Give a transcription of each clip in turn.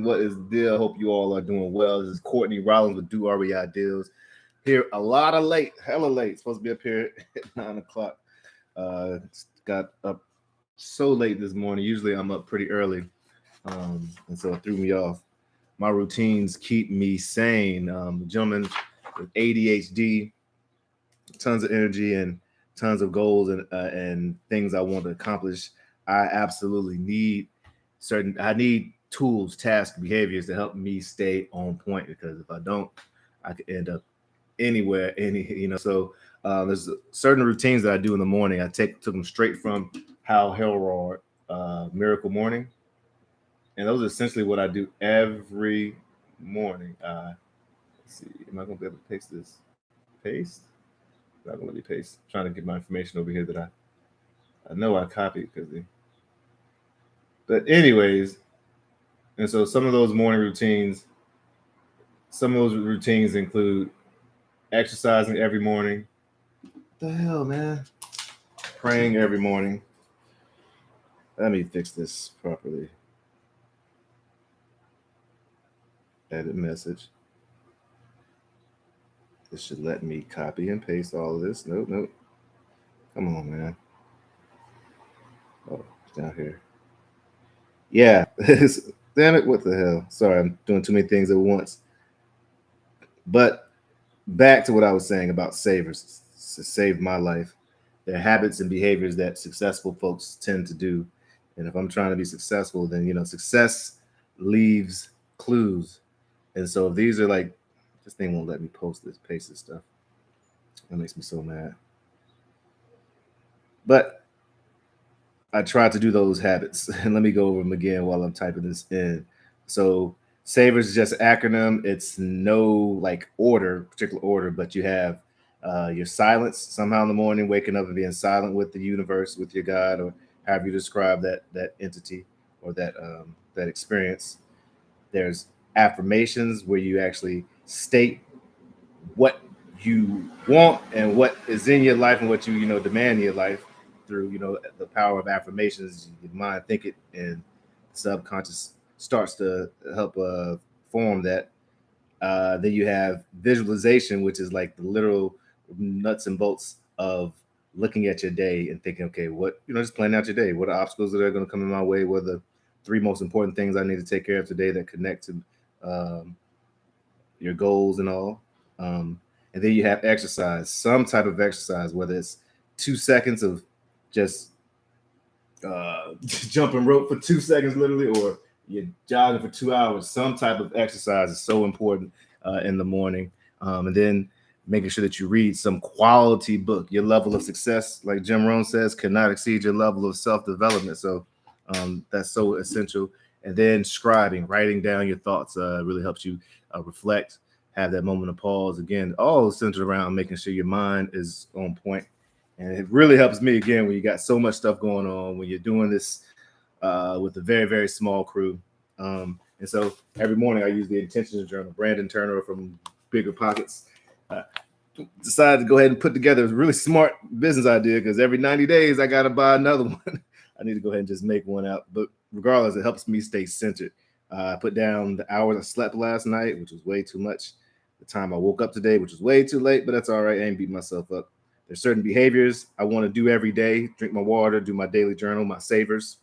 What is the deal? Hope you all are doing well. This is Courtney Rollins with Do REI Deals. Here, a lot of late, hella late. Supposed to be up here at 9 o'clock. Got up so late this morning. Usually I'm up pretty early, and so it threw me off. My routines keep me sane. Gentleman with ADHD, tons of energy and tons of goals and things I want to accomplish. I absolutely need I need tools, tasks, behaviors to help me stay on point, because if I don't, I could end up anywhere, So there's certain routines that I do in the morning. I took them straight from Hal Helrod, Miracle Morning, and those are essentially what I do every morning. Let's see, am I gonna be able to paste this? Paste? Not gonna let me paste. I'm trying to get my information over here that I know I copied because they. But anyways, and so some of those morning routines, some of those routines include exercising every morning. What the hell, man? Praying every morning. Let me fix this properly. Edit message. This should let me copy and paste all of this. Nope, nope. Come on, man. Oh, it's down here. Yeah. Damn it, what the hell? Sorry, I'm doing too many things at once. But back to what I was saying about savers. Saved my life. They're habits and behaviors that successful folks tend to do. And if I'm trying to be successful, then success leaves clues. And so if these are like, this thing won't let me paste this stuff. That makes me so mad. But I tried to do those habits. And let me go over them again while I'm typing this in. So savers is just an acronym. It's no like particular order, but you have your silence somehow in the morning, waking up and being silent with the universe, with your God, or however you describe that entity or that experience. There's affirmations where you actually state what you want and what is in your life and what you demand in your life through the power of affirmations. Your mind think it, and subconscious starts to help form that. Then you have visualization, which is like the literal nuts and bolts of looking at your day and thinking, okay, what just planning out your day. What are obstacles that are going to come in my way? What are the three most important things I need to take care of today that connect to your goals and all. And then you have exercise, some type of exercise, whether it's 2 seconds of just jumping rope for 2 seconds, literally, or you're jogging for 2 hours. Some type of exercise is so important in the morning. And then making sure that you read some quality book. Your level of success, like Jim Rohn says, cannot exceed your level of self-development. So that's so essential. And then scribing, writing down your thoughts really helps you reflect, have that moment of pause. Again, all centered around making sure your mind is on point. And it really helps me, again, when you got so much stuff going on, when you're doing this with a very, very small crew. And so every morning I use the intentions journal. Brandon Turner from Bigger Pockets decided to go ahead and put together a really smart business idea, because every 90 days I got to buy another one. I need to go ahead and just make one out. But regardless, it helps me stay centered. I put down the hours I slept last night, which was way too much. The time I woke up today, which was way too late, but that's all right. I ain't beating myself up. There's certain behaviors I want to do every day. Drink my water, do my daily journal, my savers.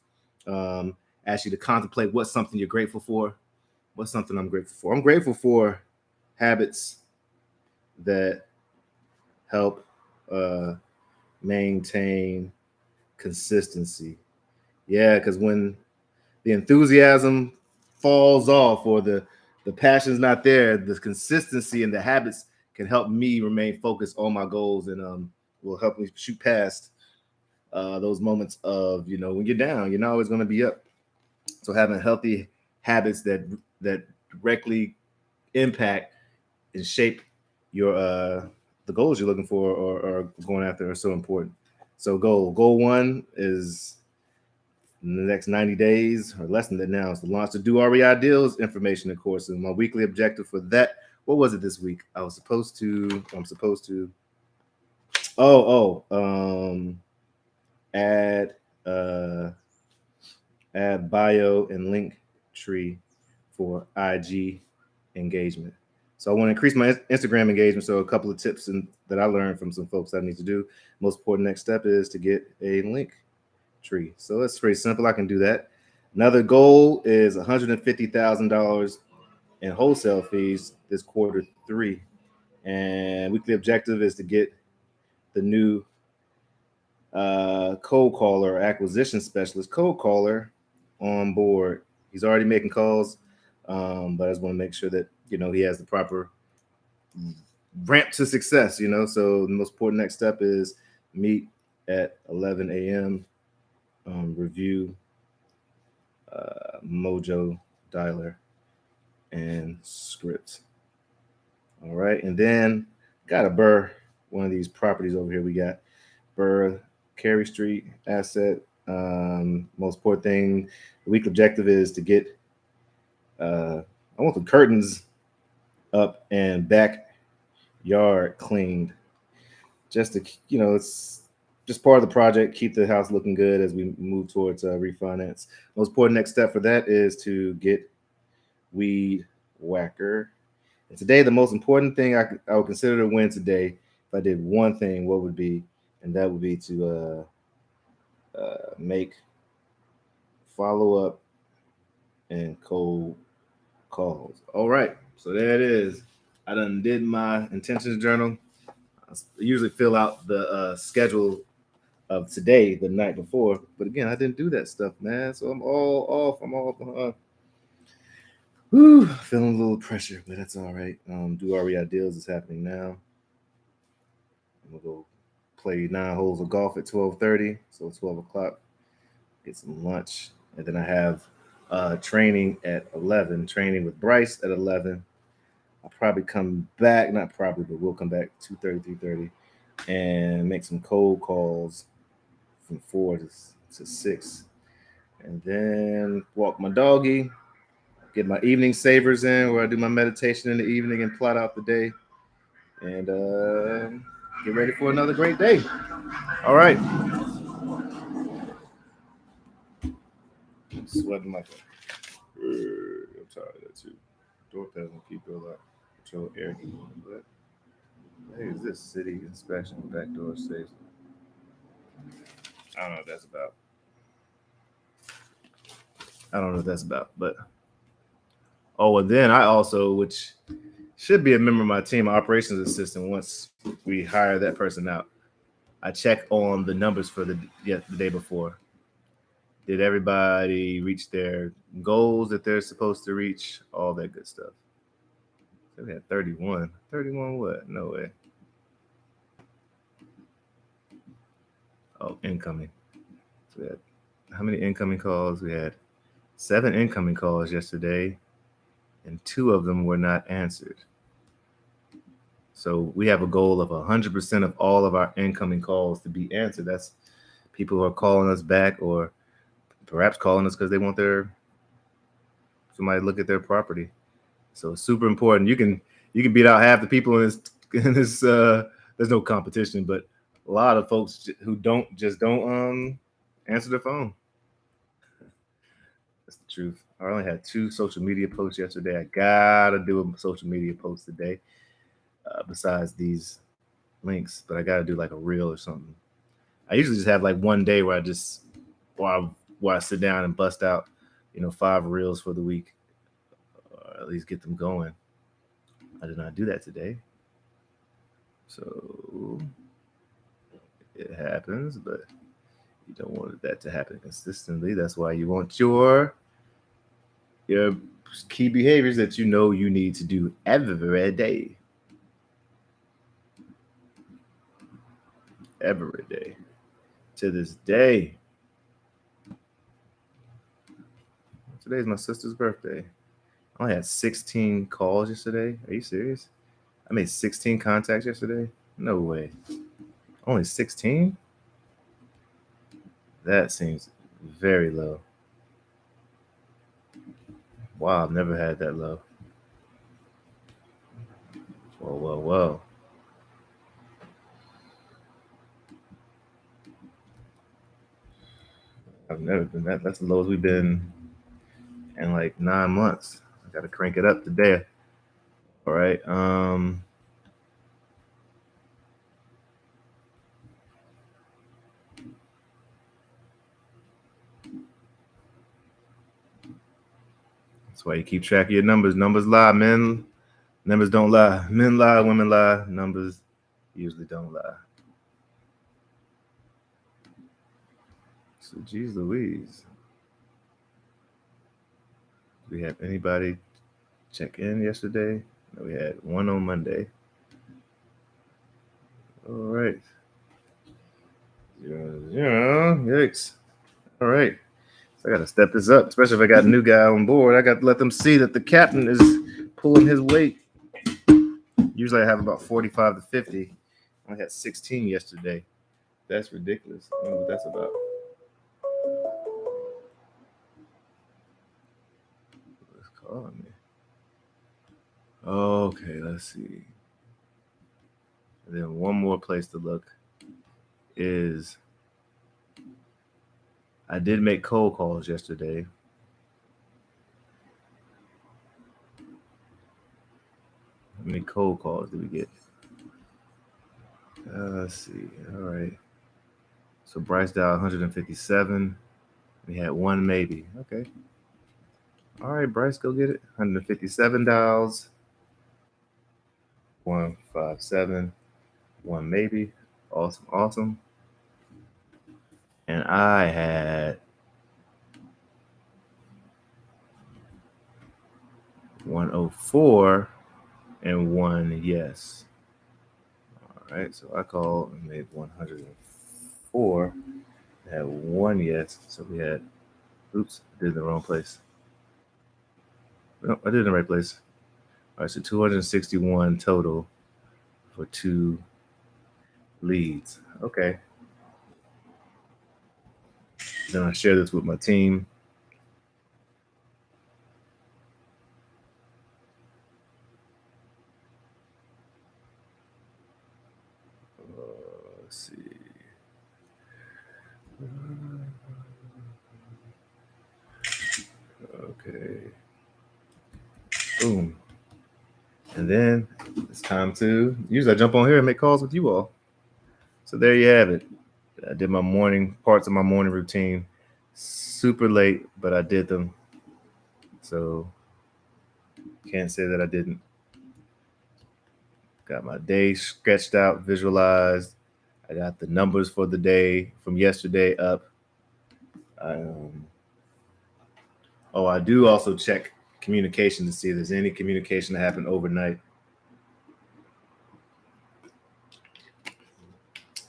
Ask you to contemplate what's something you're grateful for. What's something I'm grateful for? I'm grateful for habits that help maintain consistency. Yeah, because when the enthusiasm falls off or the passion's not there, the consistency and the habits can help me remain focused on my goals, and will help me shoot past those moments of when you're down. You're not always going to be up. So having healthy habits that directly impact and shape your the goals you're looking for or going after are so important. So goal one is in the next 90 days or less than that now is to launch the Do REI Deals information and course. And my weekly objective for that, what was it this week? I'm supposed to add bio and link tree for IG engagement. So I want to increase my Instagram engagement. So a couple of tips that I learned from some folks that I need to do. Most important next step is to get a link tree. So that's pretty simple. I can do that. Another goal is $150,000 in wholesale fees this quarter 3. And weekly objective is to get the new cold caller, acquisition specialist, cold caller on board. He's already making calls, but I just want to make sure that he has the proper ramp to success. So the most important next step is meet at 11 a.m. Review Mojo dialer and script. All right, and then got a Burr, one of these properties over here. We got Burr, Carey Street asset. Most important thing, the week objective is to get I want the curtains up and backyard cleaned. Just to it's just part of the project. Keep the house looking good as we move towards refinance. Most important next step for that is to get weed whacker. And today, the most important thing I would consider to win today, if I did one thing, what would be? And that would be to make follow-up and cold calls. All right, so there it is. I done did my intentions journal. I usually fill out the schedule of today the night before, but again, I didn't do that stuff, man. So I'm all off. I'm all behind. Whew, feeling a little pressure, but that's all right. Do REI Deals is happening now. I'm gonna go play 9 holes of golf at 12:30, so 12 o'clock. Get some lunch, and then I have training at 11. Training with Bryce at 11. I'll probably come back, not probably, but we'll come back 2:30, 3:30, and make some cold calls from 4 to 6, and then walk my doggy. Get my evening savers in, where I do my meditation in the evening and plot out the day, and get ready for another great day. All right. Sweating like I'm tired of that too. Door doesn't keep your lock. Control air. What? Hey, is this city inspection backdoor safe? I don't know what that's about. But and then I also, which should be a member of my team, operations assistant. Once we hire that person out, I check on the numbers for the day before. Did everybody reach their goals that they're supposed to reach? All that good stuff. So we had 31. 31 what? No way. Oh, incoming. So we had how many incoming calls? We had 7 incoming calls yesterday, and 2 of them were not answered. So we have a goal of 100% of all of our incoming calls to be answered. That's people who are calling us back, or perhaps calling us because they want somebody to look at their property. So it's super important. You can beat out half the people in this. There's no competition, but a lot of folks who don't answer their phone. That's the truth. I only had 2 social media posts yesterday. I gotta do a social media post today, besides these links, but I gotta do like a reel or something. I usually just have like one day where I sit down and bust out, 5 reels for the week, or at least get them going. I did not do that today, so it happens, but you don't want that to happen consistently. That's why you want your key behaviors that you need to do every day. Every day. To this day. Today's my sister's birthday. I only had 16 calls yesterday. Are you serious? I made 16 contacts yesterday? No way. Only 16? That seems very low. Wow, I've never had that low. Whoa. I've never been that. That's the lowest we've been in like 9 months. Got to crank it up today. All right. That's why you keep track of your numbers. Numbers lie, men. Numbers don't lie. Men lie, women lie. Numbers usually don't lie. So, geez Louise. Do we have anybody check in yesterday? No, we had one on Monday. All right. 0, yikes. All right. So I got to step this up, especially if I got a new guy on board. I got to let them see that the captain is pulling his weight. Usually I have about 45 to 50. I had 16 yesterday. That's ridiculous. I don't know what that's about. Who's calling me? Okay, let's see. And then one more place to look is I did make cold calls yesterday. How many cold calls did we get? Let's see. All right. So Bryce dialed 157. We had one maybe. Okay. All right, Bryce, go get it. 157 dials. 157. One maybe. Awesome, awesome. And I had 104 and one yes. All right, so I called and made 104. I had one yes. So we had, oops, I did it in the wrong place. No, I did it in the right place. All right, so 261 total for 2 leads. Okay. Then I share this with my team. Let's see. Okay. Boom. And then it's time to, usually I jump on here and make calls with you all. So there you have it. I did my morning, parts of my morning routine. Super late, but I did them. So can't say that I didn't. Got my day sketched out, visualized. I got the numbers for the day from yesterday up. I do also check communication to see if there's any communication that happened overnight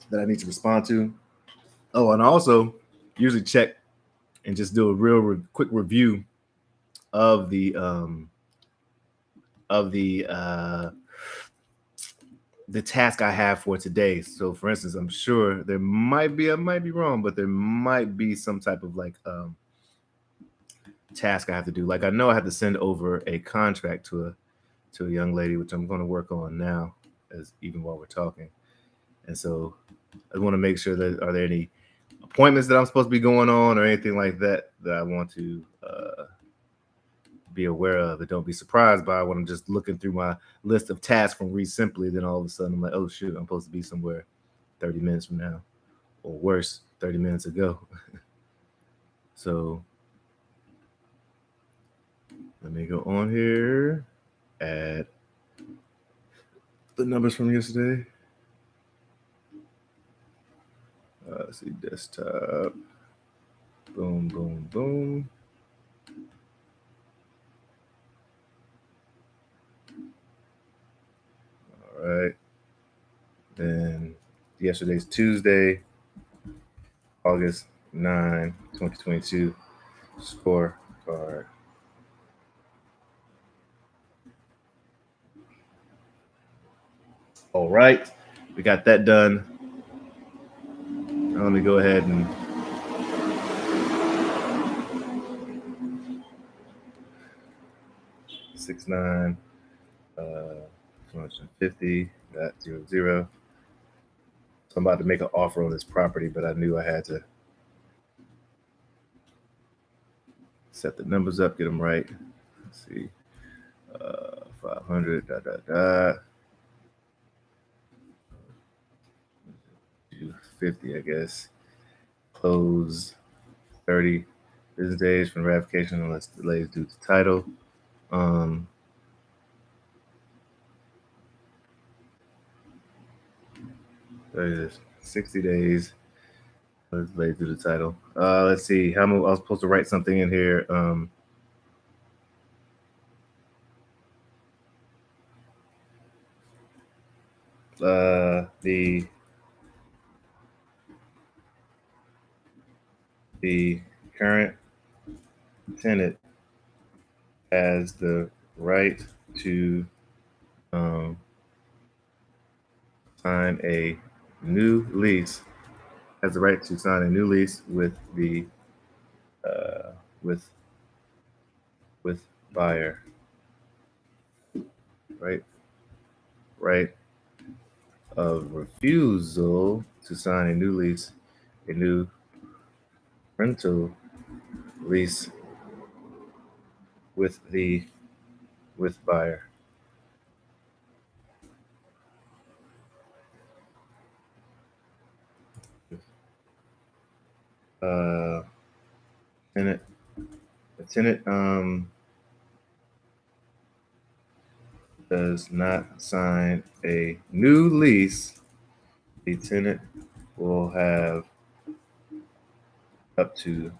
that I need to respond to. Oh, and I also usually check and just do a real quick review of the task I have for today. So, for instance, I'm sure there might be, I might be wrong, but there might be some type of like task I have to do. Like I know I have to send over a contract to a young lady, which I'm going to work on now, as even while we're talking. And so I want to make sure that are there any appointments that I'm supposed to be going on or anything like that I want to be aware of, and don't be surprised by when I'm just looking through my list of tasks from Read Simply. Then all of a sudden I'm like, oh shoot, I'm supposed to be somewhere 30 minutes from now, or worse, 30 minutes ago. So let me go on here, add the numbers from yesterday. Let's see, desktop. Boom, boom, boom. All right. Then yesterday's Tuesday, August 9, 2022. Scorecard. All right. We got that done. Now let me go ahead and six nine 250 .00. So I'm about to make an offer on this property, but I knew I had to set the numbers up, get them right. Let's see. 100, 250, I guess. Close 30 business days from ratification unless delays due to title. 60 days. Delays due to title. Let's see. I was supposed to write something in here. The current tenant has the right to sign a new lease. Has the right to sign a new lease with the with buyer. Right of refusal to sign a new lease, a new rental lease with buyer. Tenant, the tenant does not sign a new lease, the tenant will have up to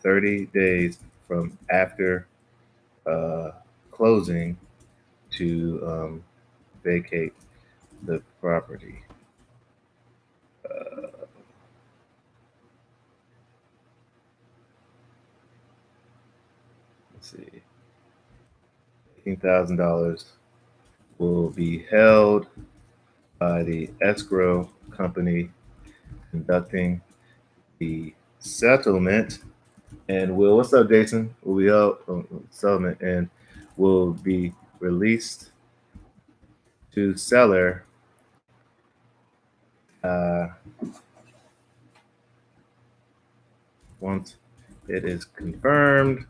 30 days from after closing to vacate the property. Let's see. $18,000 will be held by the escrow company conducting the settlement. And what's up, Jason? Will be held settlement and will be released to seller once it is confirmed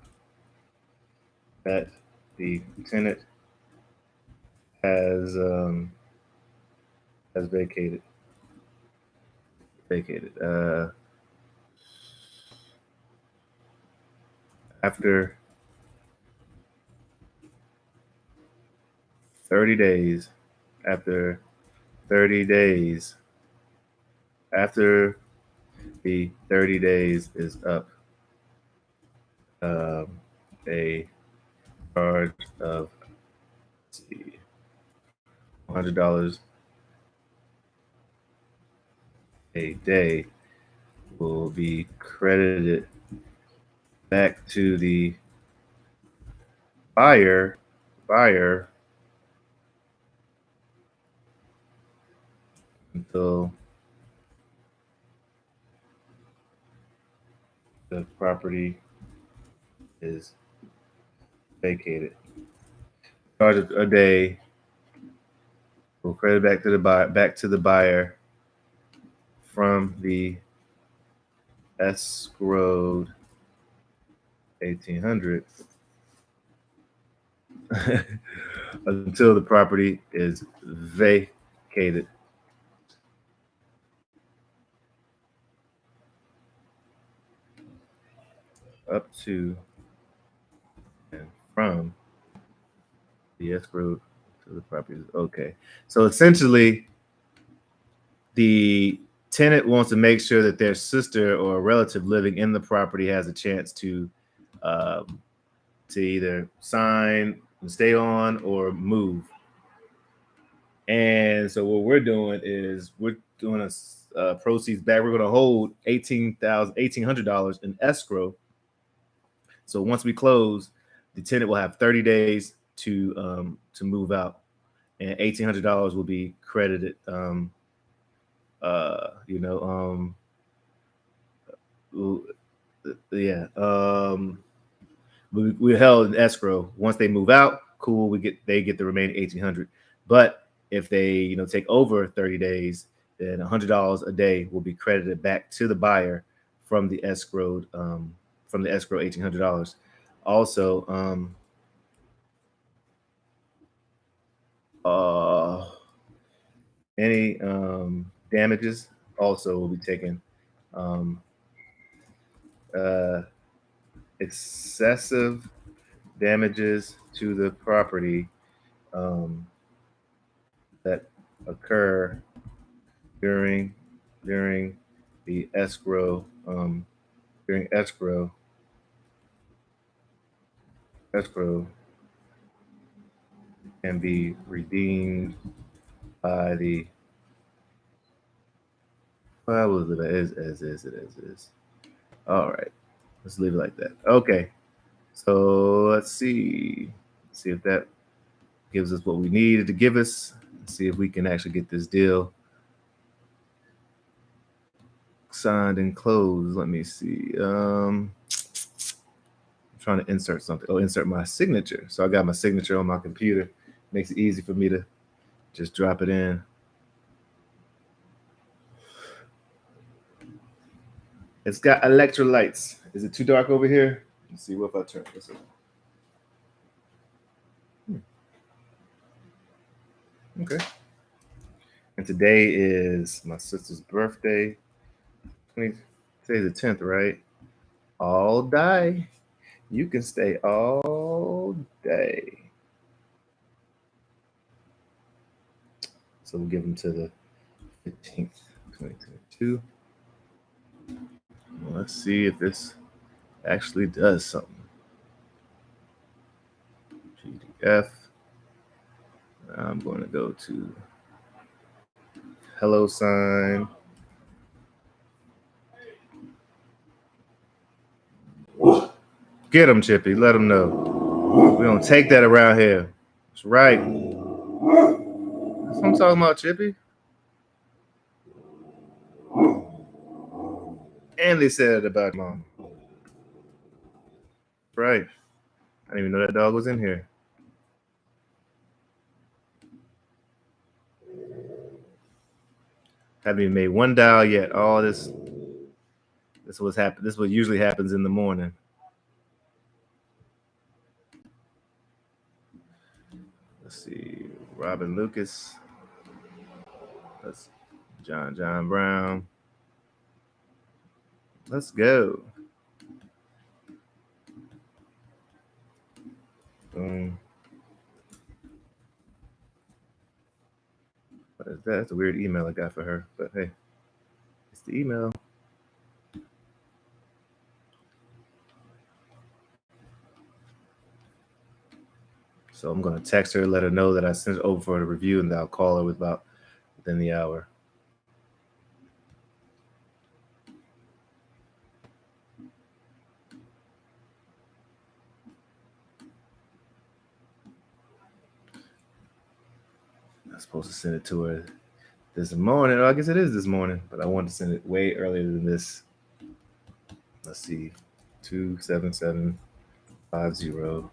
that the tenant has vacated. After 30 days, after the 30 days is up, a charge of $100 a day will be credited back to the buyer until the property is vacated. Charge a day will credit back to the buyer from the escrowed 1,800 until the property is vacated. Up to and from the escrow to the property. Okay. So essentially, the tenant wants to make sure that their sister or a relative living in the property has a chance to either sign and stay on or move. And so what we're doing is we're doing a proceeds back. We're going to hold $1,800 in escrow. So once we close, the tenant will have 30 days to move out, and $1,800 will be credited. We held in escrow. Once they move out, cool. They get the remaining 1,800. But if they take over 30 days, then $100 a day will be credited back to the buyer from the escrow escrow, 1,800. Also, Any damages also will be taken. Excessive damages to the property that occur during the escrow escrow can be redeemed by the well, it is. All right, let's leave it like that. Okay, so let's see if that gives us what we needed to give us. Let's see if we can actually get this deal signed and closed. Let me see. I'm trying to insert something. Oh, insert my signature. So I got my signature on my computer. Makes it easy for me to just drop it in. It's got electrolytes. Is it too dark over here? Let's see what if I turn this on. Okay. And today is my sister's birthday. Today's the 10th, right? All day. You can stay all day. So we'll give them to the 15th, 2022. Well, let's see if this actually does something. PDF. I'm going to go to hello sign. Get him, Chippy. Let him know. We don't take that around here. That's right. That's what I'm talking about, Chippy. And they said it about mom. Right. I didn't even know that dog was in here. Haven't even made one dial yet. All this was happening. This is what usually happens in the morning. Let's see. Robin Lucas. That's John Brown. Let's go. Boom. What is that? That's a weird email I got for her. But hey, it's the email. So I'm going to text her, let her know that I sent it over for a review, and I'll call her within the hour. I'm supposed to send it to her this morning. I guess it is this morning, but I wanted to send it way earlier than this. Let's see, 27750.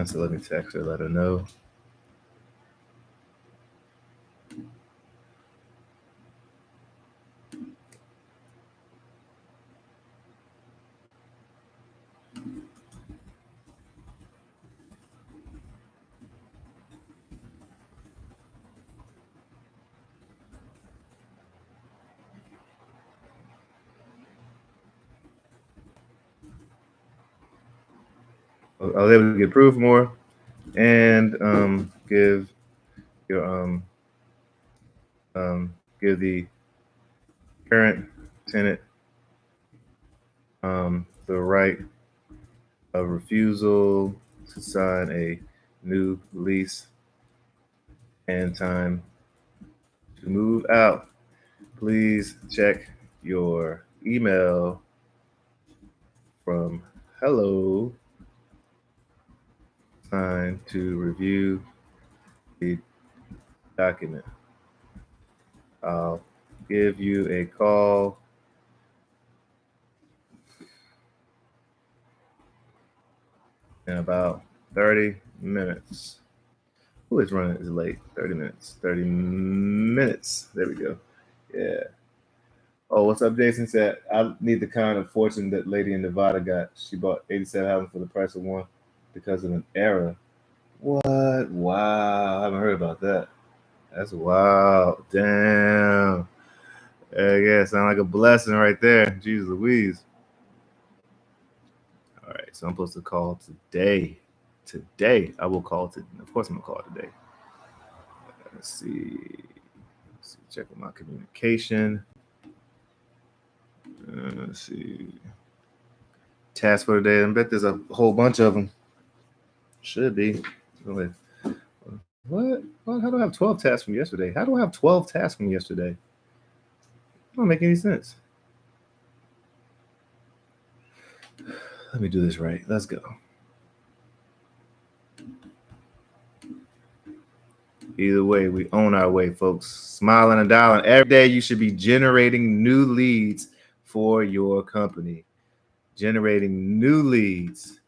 So let me text her, let her know. I was able to get proof more and give your give the current tenant the right of refusal to sign a new lease and time to move out. Please check your email from hello sign to review the document. I'll give you a call in about 30 minutes. Who is running? Is late? 30 minutes. 30 minutes. There we go. Yeah. Oh, what's up? Jason said, I need the kind of fortune that lady in Nevada got. She bought 87 houses for the price of one because of an error. What? Wow. I haven't heard about that. That's wild. Damn. Yeah, sound like a blessing right there. Jesus Louise. All right, so I'm supposed to call today. Today, I will call to. Of course, I'm gonna call today. Let's see. Check with my communication. Let's see. Task for today. I bet there's a whole bunch of them. Should be. What? How do I have 12 tasks from yesterday? How do I have 12 tasks from yesterday? That don't make any sense. Let me do this right. Let's go. Either way, we own our way, folks. Smiling and dialing. Every day you should be generating new leads for your company. Generating new leads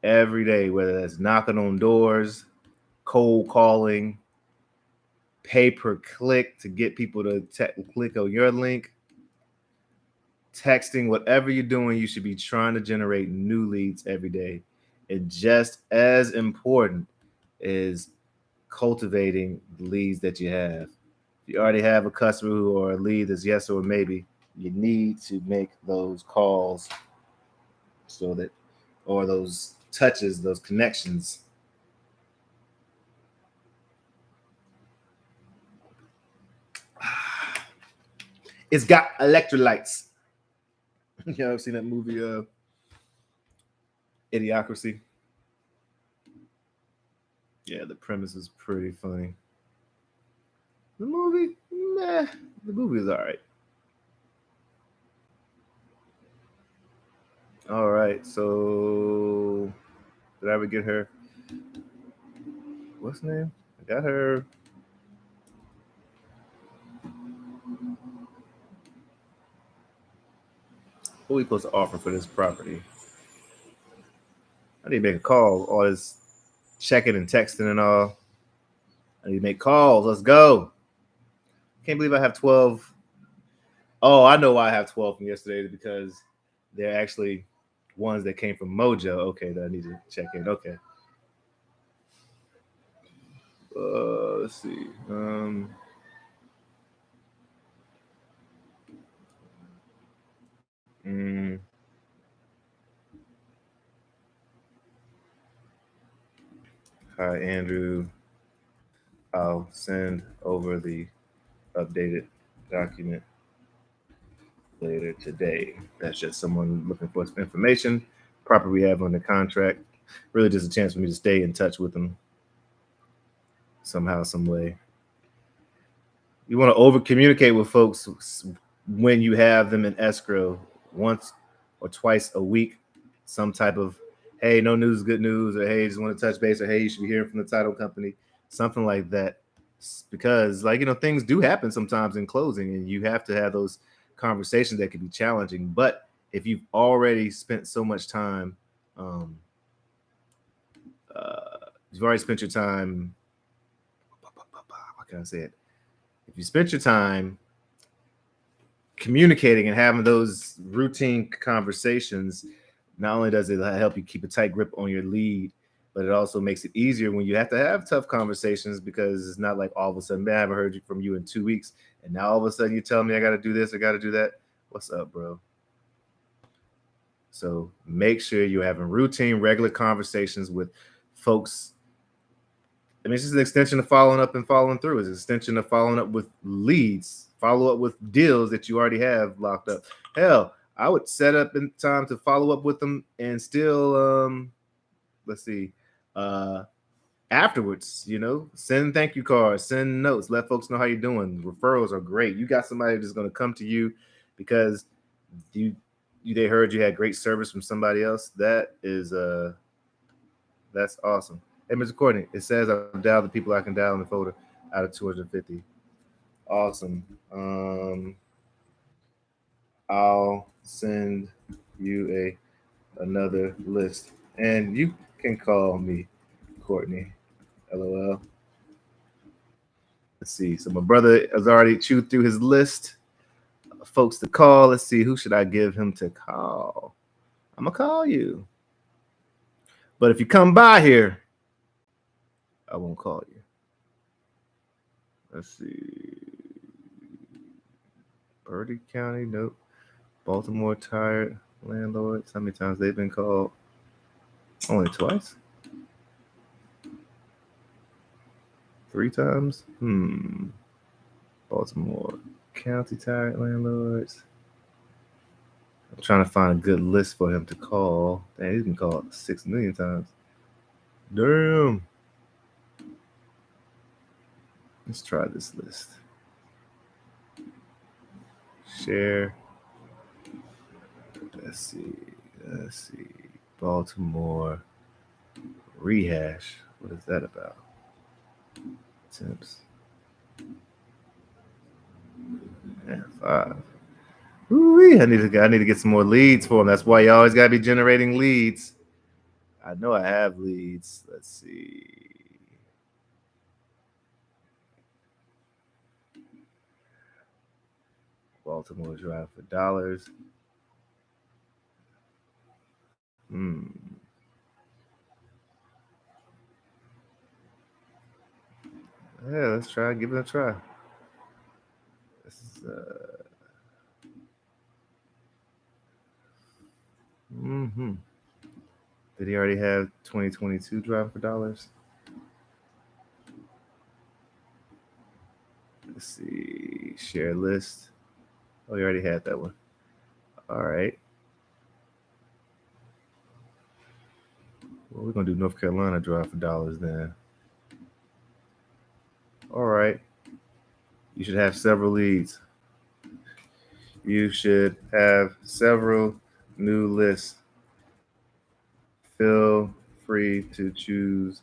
every day, whether that's knocking on doors, cold calling, pay per click to get people to click on your link, texting, whatever you're doing, you should be trying to generate new leads every day. And just as important is cultivating the leads that you have. If you already have a customer who or a lead that's yes or maybe, you need to make those calls so that, or those touches, those connections. It's got electrolytes. You know, I've seen that movie, Idiocracy. Yeah, the premise is pretty funny. The movie, nah, the movie is all right. All right, so did I ever get her? What's the name? I got her. What are we supposed to offer for this property? I need to make a call. All this checking and texting and all. I need to make calls. Let's go. Can't believe I have 12. Oh, I know why I have 12 from yesterday because they're actually ones that came from Mojo. Okay, that I need to check in. Okay. Let's see. Mm, Hi, Andrew. I'll send over the updated document later today. That's just someone looking for some information. Proper we have on the contract. Really just a chance for me to stay in touch with them somehow, some way. You want to over communicate with folks when you have them in escrow once or twice a week, some type of, hey, no news is good news, or hey, just want to touch base, or hey, you should be hearing from the title company, something like that. Because, like, things do happen sometimes in closing, and you have to have those conversations that can be challenging. But if you've already spent so much time, you've already spent your time, how can I say it? If you spent your time communicating and having those routine conversations, not only does it help you keep a tight grip on your lead, but it also makes it easier when you have to have tough conversations, because it's not like all of a sudden, man, I haven't heard from you in 2 weeks, and now all of a sudden you tell me I got to do this, I got to do that. What's up, bro? So make sure you're having routine, regular conversations with folks. I mean, it's just an extension of following up and following through. It's an extension of following up with leads, follow up with deals that you already have locked up. Hell, I would set up in time to follow up with them and still, let's see, afterwards, send thank you cards, send notes, let folks know how you're doing. Referrals are great. You got somebody that's going to come to you because they heard you had great service from somebody else. That's awesome. Hey, Mr. Courtney, it says I've dialed the people I can dial in the folder out of 250. Awesome. I'll send you another list, and you can call me Courtney. LOL. Let's see. So my brother has already chewed through his list. folks to call. Let's see, who should I give him to call? I'm gonna call you. But if you come by here, I won't call you. Let's see. Bertie County, nope. Baltimore Tired Landlords. How many times they've been called? Only twice? 3 times? Baltimore County Tired Landlords. I'm trying to find a good list for him to call. Dang, he's been called 6 million times. Damn. Let's try this list. Share. Let's see. Baltimore Rehash. What is that about? Temps. Yeah, 5. Ooh, I need to get some more leads for him. That's why you always gotta be generating leads. I know I have leads. Let's see. Baltimore Drive for dollars. Yeah, let's try. Give it a try. This is Did he already have 2022 Drive for dollars? Let's see. Share list. Oh, you already had that one. All right. Well, we're gonna do North Carolina Drive for dollars then. All right. You should have several leads. You should have several new lists. Feel free to choose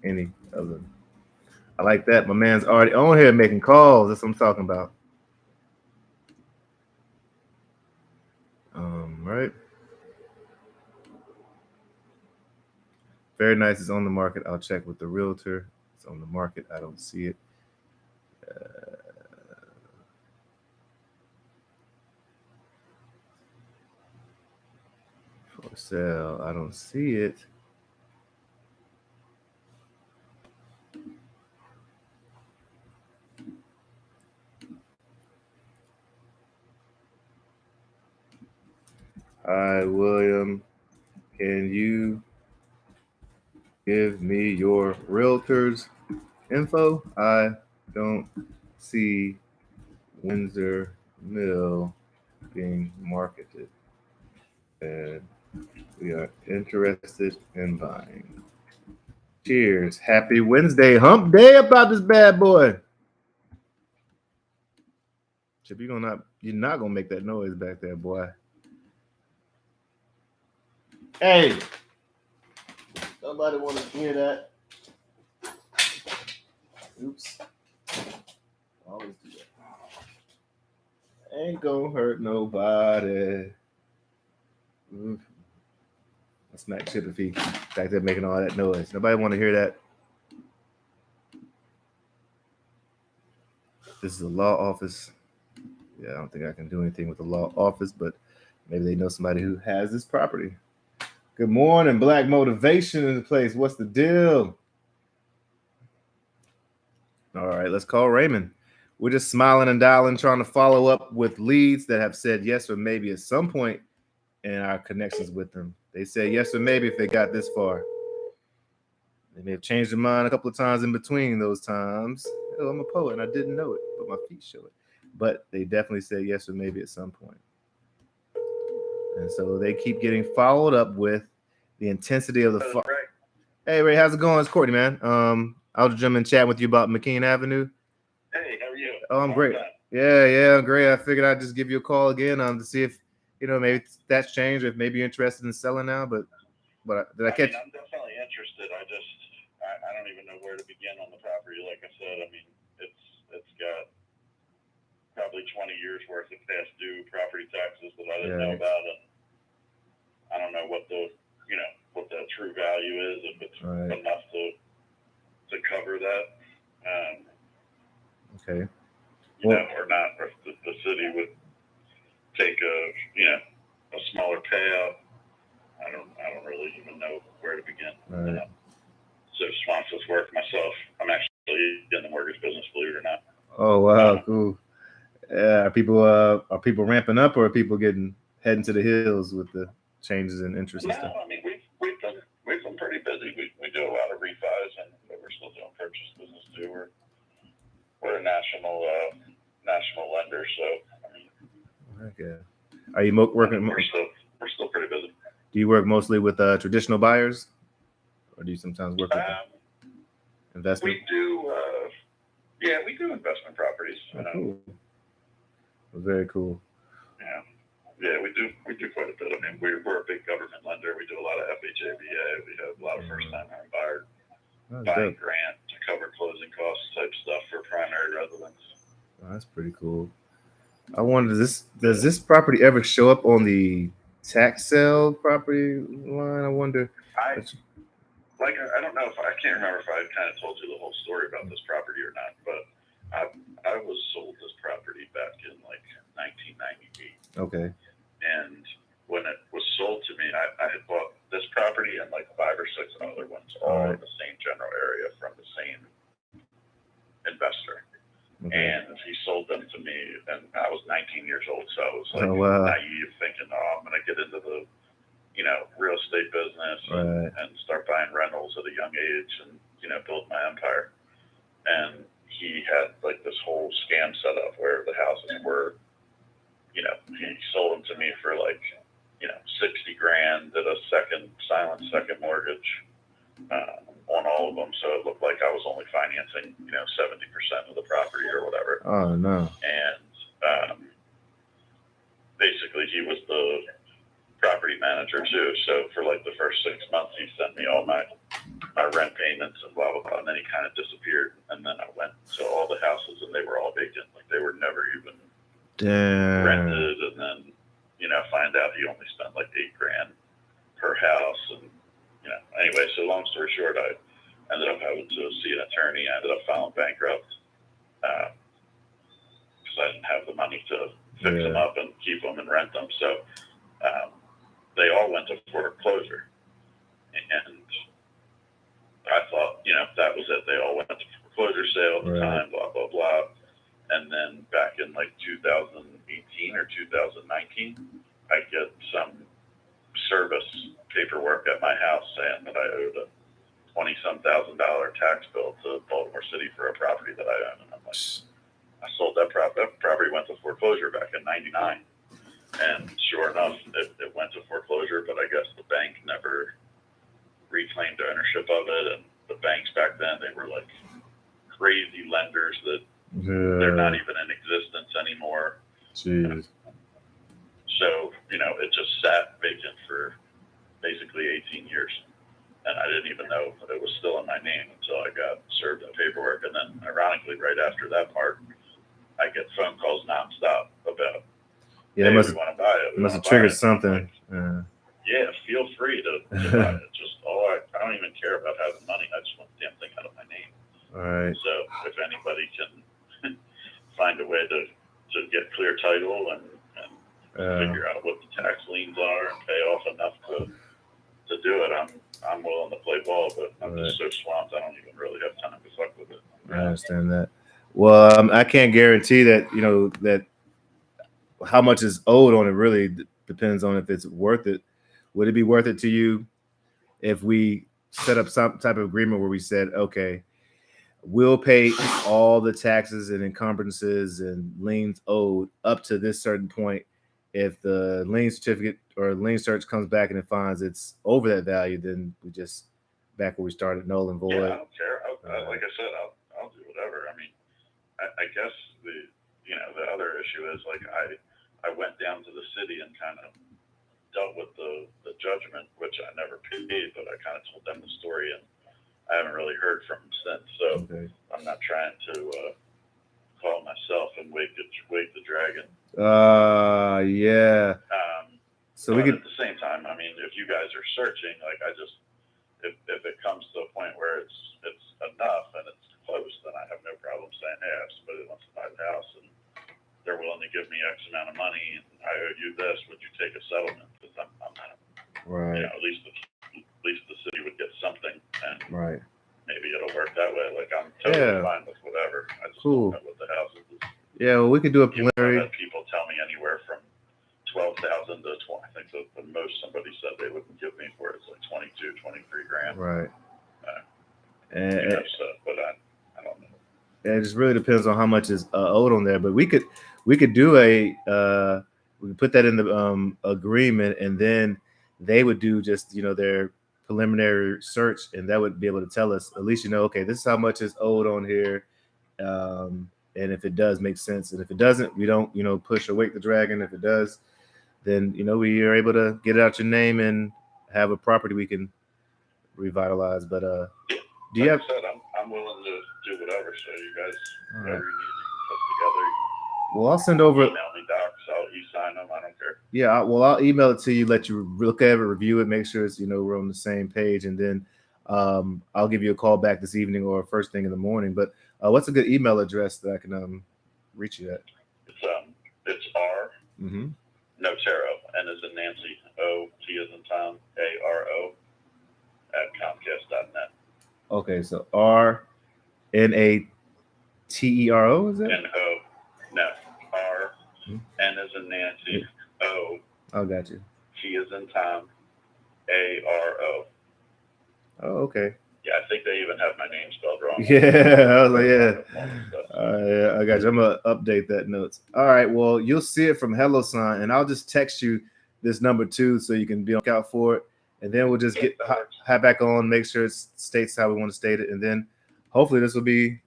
any of them. I like that. My man's already on here making calls. That's what I'm talking about. Right. Very nice. It's on the market. I'll check with the realtor. It's on the market. I don't see it. For sale. I don't see it. Hi, William. Can you give me your realtor's info? I don't see Windsor Mill being marketed, and we are interested in buying. Cheers. Happy Wednesday. Hump day about this bad boy. Chip, you're not gonna make that noise back there, boy. Hey. Nobody want to hear that. Oops. Always do that. Ain't gonna hurt nobody. I smack Chip if he back there making all that noise. Nobody want to hear that. This is a law office. Yeah, I don't think I can do anything with the law office, but maybe they know somebody who has this property. Good morning, Black Motivation in the place. What's the deal? All right, let's call Raymond. We're just smiling and dialing, trying to follow up with leads that have said yes or maybe at some point in our connections with them. They say yes or maybe if they got this far. They may have changed their mind a couple of times in between those times. Oh, I'm a poet and I didn't know it, but my feet show it. But they definitely said yes or maybe at some point. And so they keep getting followed up with the intensity of the Hey Ray, how's it going? It's Courtney, man. I was just chatting with you about McKean Avenue. Hey, how are you? Oh, I'm great. Yeah, I'm great. I figured I'd just give you a call again to see if maybe that's changed, or if maybe you're interested in selling now. But did I catch? I'm definitely interested. I don't even know where to begin on the property. Like I said, I mean it's got probably 20 years worth of past due property taxes that I didn't know about, and I don't know what the true value is, if it's enough to cover that. Okay. Or not, or if the city would take a smaller payout. I don't really even know where to begin. Right. So sponsors work myself. I'm actually in the mortgage business, believe it or not. Oh wow, cool. Yeah, are people ramping up, or are people heading to the hills with the changes in interest and stuff? No, I mean we've been pretty busy. We do a lot of refis, and we're still doing purchase business too. We're a national lender, so I mean. Okay. Are you working? We're still pretty busy. Do you work mostly with traditional buyers, or do you sometimes work with investment? We do. We do investment properties. Oh, cool. Very cool. Yeah, we do quite a bit. I mean, we're a big government lender. We do a lot of FHA, we have a lot of first-time home buyer buying grant to cover closing costs type stuff for primary residents. Oh, that's pretty cool. I wonder, does this property ever show up on the tax sale property line? I wonder. I don't know I can't remember if I kind of told you the whole story about this property or not, but I was sold this property back in like 1998. Okay. And when it was sold to me, I had bought this property and like 5 or 6 other ones, all in the same general area from the same investor. Okay. And he sold them to me, and I was 19 years old, so I was like naive, thinking, I'm going to get into the real estate business and start buying rentals at a young age and build my empire. And he had like this whole scam set up where the houses were, he sold them to me for like $60,000, did a silent second mortgage on all of them, so it looked like I was only financing 70% of the property or whatever. Oh no. And basically he was the property manager too, so for like the first 6 months he sent me all my rent payments and blah blah blah, and then he kind of disappeared, and then I went to all the houses and they were all vacant, like they were never even rented. And then find out he only spent like $8,000 per house, and anyway, so long story short, I ended up having to see an attorney. I ended up filing bankrupt because I didn't have the money to fix them up and keep them and rent them. So they all went to foreclosure, and I thought that was it. They all went to foreclosure sale at the time, blah blah blah. And then back in like 2018 or 2019, I get some service paperwork at my house saying that I owed a $20,000 tax bill to Baltimore City for a property that I own. And I'm like, I sold that property. That property went to foreclosure back in '99. And sure enough, it went to foreclosure, but I guess the bank never reclaimed ownership of it. And the banks back then, they were like crazy lenders that they're not even in existence anymore. Jeez. So, it just sat vacant for basically 18 years. And I didn't even know that it was still in my name until I got served the paperwork. And then, ironically, right after that part, I get phone calls nonstop about, we want to buy it. It must have triggered something. Yeah, feel free to buy it. Just I don't even care about having money. I just want the damn thing out of my name. All right. So if anybody can find a way to get clear title and figure out what the tax liens are and pay off enough to do it, I'm willing to play ball, but I'm just so swamped I don't even really have time to fuck with it. I understand that. Well, I can't guarantee that that how much is owed on it really depends on if it's worth it. Would it be worth it to you if we set up some type of agreement where we said, okay, we'll pay all the taxes and encumbrances and liens owed up to this certain point. If the lien certificate or lien search comes back and it finds it's over that value, then we just back where we started, null and void. Yeah, I don't care. Like I said, I'll do whatever. I mean, I guess the other issue is like I went down to the city and kind of dealt with the judgment, which I never paid, but I kind of told them the story, and I haven't really heard from them since. So I'm not trying to call myself and wake the dragon. Yeah. So we could. At the same time, I mean, if you guys are searching, like if it comes to a point where it's enough and it's close, then I have no problem saying, hey, I have somebody that wants to buy the house and they're willing to give me X amount of money and I owe you this, would you take a settlement? Because I'm not, right. at least the city would get something, and Right. maybe it'll work that way. Like, I'm totally fine with whatever. I just don't know what the houses is. Yeah, well, we could do a preliminary. I've had people tell me anywhere from 12,000 to 20. I think the most somebody said they wouldn't give me for it is like 22, 23 grand. Right. But I don't know. It just really depends on how much is owed on there. But we could do we could put that in the agreement, and then they would do just their preliminary search, and that would be able to tell us at least okay, this is how much is owed on here, and if it does make sense, and if it doesn't, we don't push or wait the dragon. If it does, then we are able to get it out your name and have a property we can revitalize. But do you have? Like I said, I'm willing to do whatever. So you guys, whatever you need to put together. Well, I'll send over. Email me docs. I'll e-sign them. I don't care. Yeah, I'll email it to you. Let you look at it, review it, make sure it's we're on the same page, and then I'll give you a call back this evening or first thing in the morning. But what's a good email address that I can reach you at? It's R. Mm-hmm. Notaro, N as in Nancy, O, T as in Tom, ARO @Comcast.net. Okay, so R NATERO, is that? N-O, no, R, N as in Nancy, O. Oh, got you. T as in Tom, ARO. Oh, okay. Yeah, I think they even have my name spelled wrong. Yeah, I was like, yeah. I got you. I'm gonna update that notes. All right. Well, you'll see it from HelloSign, and I'll just text you this number too, so you can be on lookout for it. And then we'll just have back on, make sure it states how we want to state it, and then hopefully this will be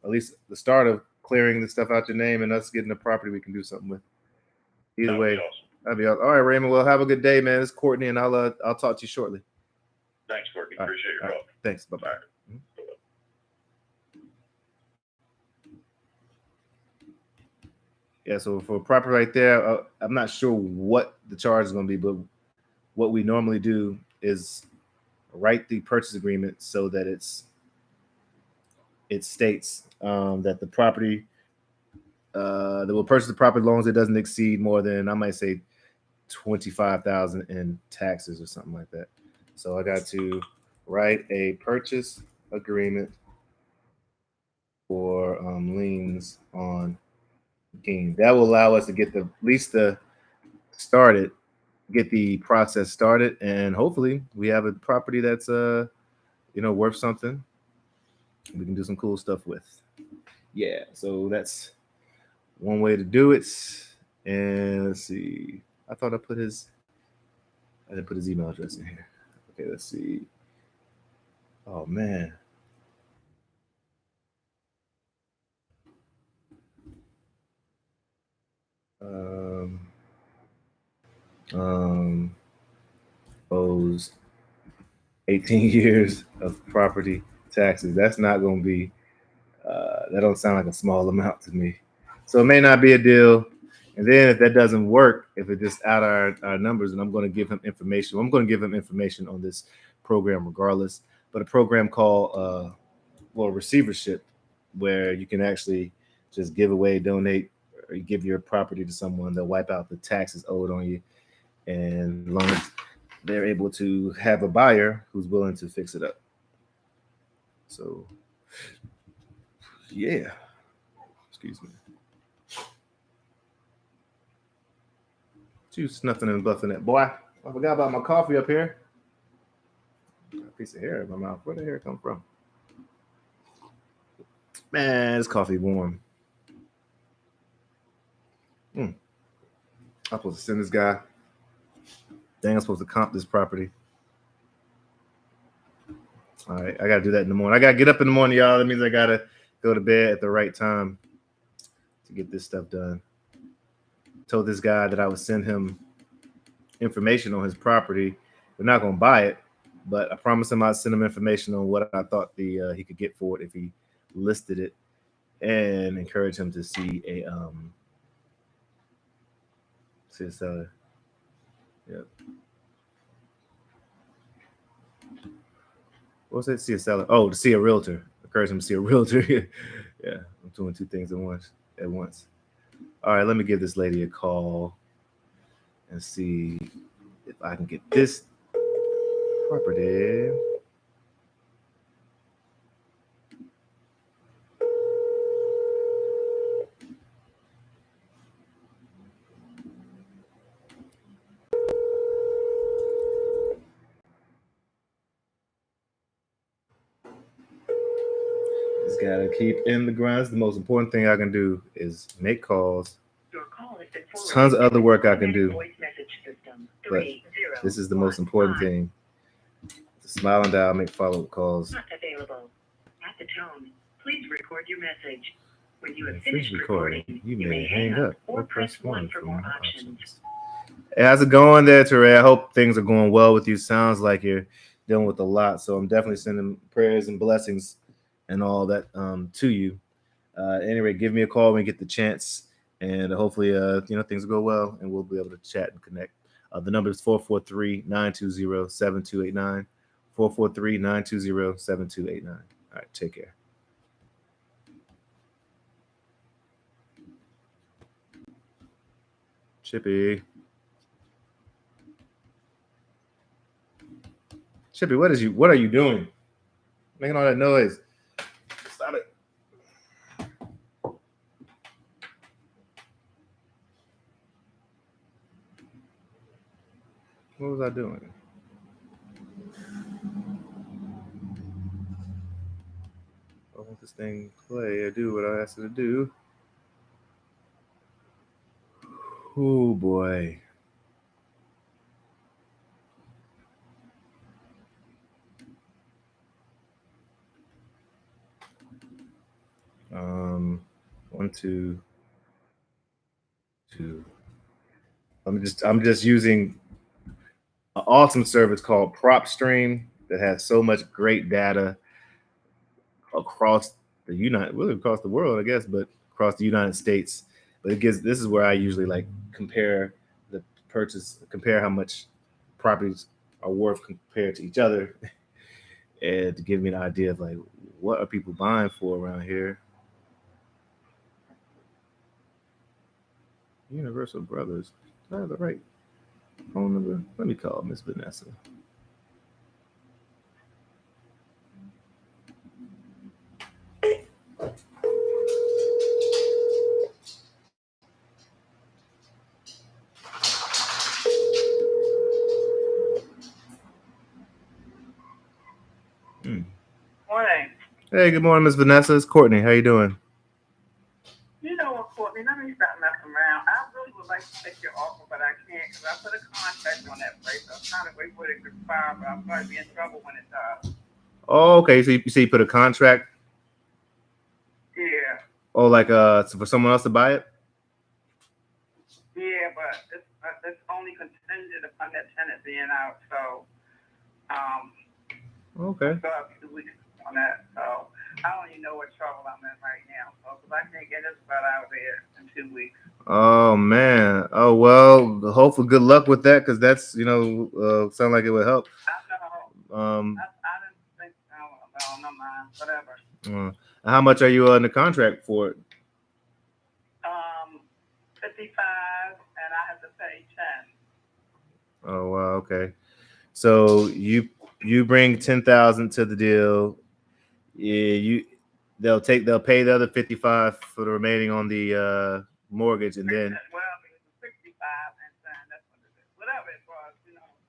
at least the start of clearing the stuff out your name and us getting a property we can do something with. Either way, awesome. That'd be awesome. All right, Raymond. Well, have a good day, man. It's Courtney, and I'll talk to you shortly. Thanks, Courtney. Appreciate your help. Thanks. Bye-bye. All right. Yeah, so for property right there, I'm not sure what the charge is going to be, but what we normally do is write the purchase agreement so that it states that the property that will purchase the property as long as it doesn't exceed more than, I might say, $25,000 in taxes or something like that. So I got to write a purchase agreement for liens on game. That will allow us to get get the process started, and hopefully we have a property that's worth something we can do some cool stuff with. Yeah, so that's one way to do it. And let's see, I thought I didn't put his email address in here. Okay, let's see. Oh man. Owes 18 years of property taxes. That's not going to be, that don't sound like a small amount to me. So it may not be a deal. And then if that doesn't work, if it just out our numbers, and I'm going to give him information. I'm going to give him information on this program regardless. But a program called, receivership, where you can actually just give away, donate, or you give your property to someone. They'll wipe out the taxes owed on you. And as long as they're able to have a buyer who's willing to fix it up. So, yeah. Excuse me. You snuffing and bluffing that. Boy, I forgot about my coffee up here. Got a piece of hair in my mouth. Where did the hair come from? Man, this coffee warm. I'm supposed to send this guy. Dang, I'm supposed to comp this property. All right, I got to do that in the morning. I got to get up in the morning, y'all. That means I got to go to bed at the right time to get this stuff done. Told this guy that I would send him information on his property. We're not going to buy it, but I promised him I'd send him information on what I thought he could get for it if he listed it, and encourage him to see a seller. Yep. What's that? See a seller? Oh, to see a realtor. Encourage him to see a realtor. Yeah, I'm doing two things at once. All right, let me give this lady a call and see if I can get this property. Just gotta keep in the grind. The most important thing I can do is make calls. There's tons of other work I can do, but this is the most important thing. The smile and dial, make follow-up calls. Not available. At the tone, please record your message. When you have finished recording, you may hang up or press 1 for more options. Hey, how's it going there, Teray? I hope things are going well with you. Sounds like you're dealing with a lot, so I'm definitely sending prayers and blessings and all that to you. Anyway, give me a call when you get the chance, and hopefully, things will go well, and we'll be able to chat and connect. The number is 443-920-7289. 443-920-7289. All right, take care. Chippy, what are you doing? Making all that noise. Stop it. What was I doing? I want this thing to play. I do what I asked it to do. Oh boy. One, two. I'm just using an awesome service called PropStream that has so much great data across across the world, I guess, but across the United States. But this is where I usually like compare how much properties are worth compared to each other, and to give me an idea of like what are people buying for around here. Universal Brothers. I have the right phone number. Let me call Miss Vanessa. Morning. Hey, good morning, Miss Vanessa. It's Courtney. How you doing? You know what, Courtney? Let me stop messing around. I really would like to take your offer, but I can't because I put a contract on that place. I'm trying to wait for it to expire, but I'm going to be in trouble when it does. Oh, okay. So you put a contract? Yeah. Oh, like for someone else to buy it? Yeah, but it's only contingent upon that tenant being out. So, Okay. I still have 2 weeks on that. So I don't even know what trouble I'm in right now. So because I can't get this butt out of there in 2 weeks. Oh man. Oh well. Hopefully, good luck with that, because that's sound like it would help. I know. I didn't think. Oh, no mind. Whatever. How much are you on the contract for it? 55, and I have to pay 10. Oh wow. Okay. So you bring 10,000 to the deal. Yeah, they'll pay the other 55 for the remaining on the mortgage, and then well, it's 65 and 10. That's what it is. Whatever it was,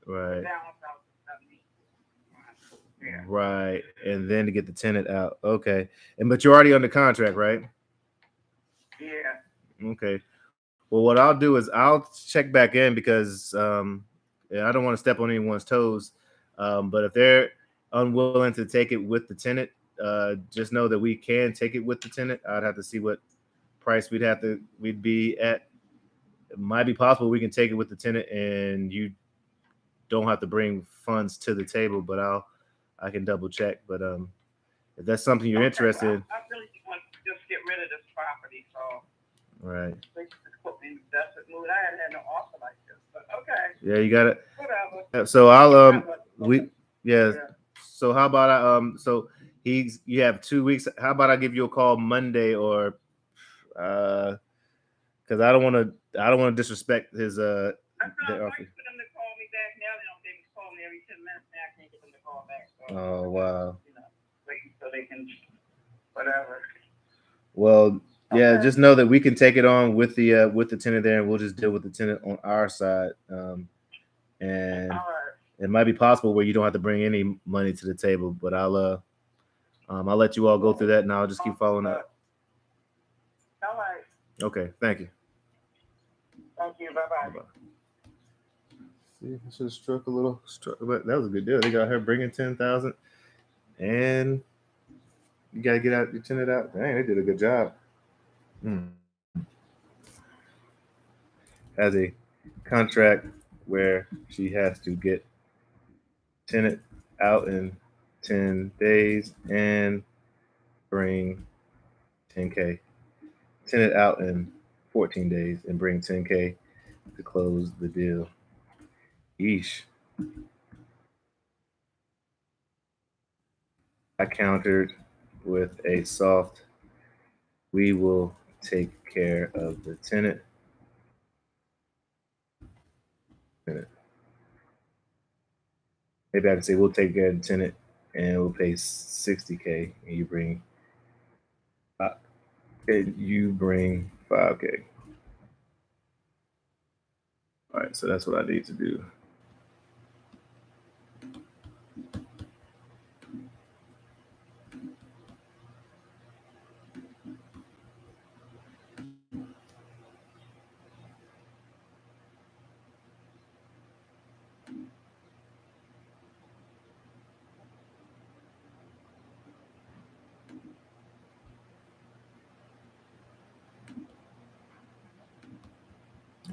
right. Balance out to 70. Yeah. Right, and then to get the tenant out. Okay, but you're already under contract, right? Yeah. Okay. Well, what I'll do is I'll check back in, because I don't want to step on anyone's toes. But if they're unwilling to take it with the tenant, just know that we can take it with the tenant. I'd have to see what price we'd be at. It might be possible we can take it with the tenant, and you don't have to bring funds to the table. But I can double check. But if that's something you're interested in, I really want to just get rid of this property. So right. Put me in a desperate mood. I hadn't had no offer like this, but okay. Yeah, you got it. Whatever. So I'll So how about so You have 2 weeks. How about I give you a call Monday or because I don't want to disrespect his I tried waiting for them to call me back. Now they call me every 10 minutes. Now I can't get them to call back. So oh wow. Waiting so they can whatever. Well, yeah, just know that we can take it on with the tenant there, and we'll just deal with the tenant on our side. And it might be possible where you don't have to bring any money to the table, but I'll let you all go through that, and I'll just keep following up. All right. Okay, thank you. Thank you. Bye-bye. Bye-bye. See, I should have struck, but that was a good deal. They got her bringing 10,000, and you gotta get out your tenant out. Dang, they did a good job. Has a contract where she has to get tenant out in 10 days and bring 10K. Tenant out in 14 days and bring 10K to close the deal. Yeesh. I countered with a soft, we will take care of the tenant. Maybe I can say we'll take care of the tenant and we'll pay 60K and you bring 5K. All right, so that's what I need to do.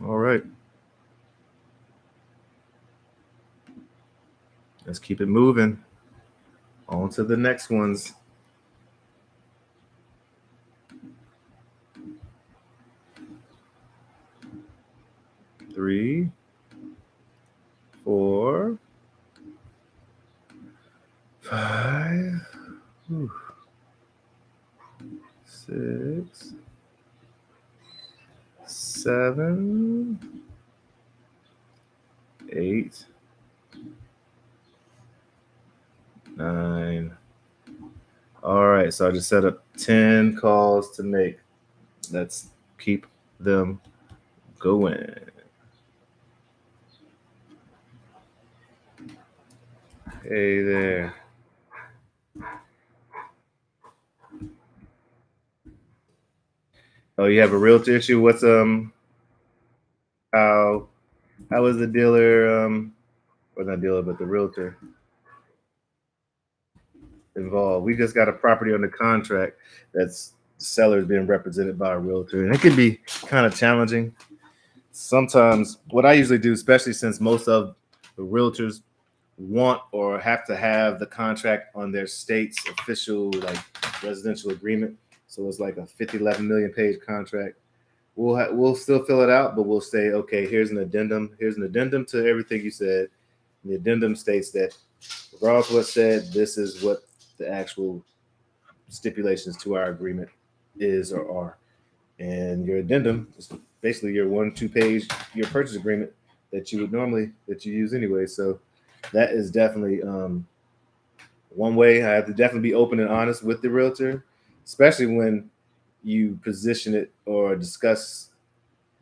All right. Let's keep it moving. On to the next ones. Three, 4, 5, 6, 7, 8, 9. All right, so I just set up 10 calls to make. Let's keep them going. Hey there. Oh, you have a realtor issue? What's how is the dealer or not dealer but the realtor involved? We just got a property under contract that's seller is being represented by a realtor, and it can be kind of challenging. Sometimes what I usually do, especially since most of the realtors want or have to have the contract on their state's official like residential agreement, so it's like a 11 million page contract. We'll still fill it out, but we'll say, okay, here's an addendum. Here's an addendum to everything you said. And the addendum states that regardless of what's said, this is what the actual stipulations to our agreement is or are. And your addendum is basically your 1-2 page your purchase agreement that you use anyway. So that is definitely one way. I have to definitely be open and honest with the realtor, especially when you position it or discuss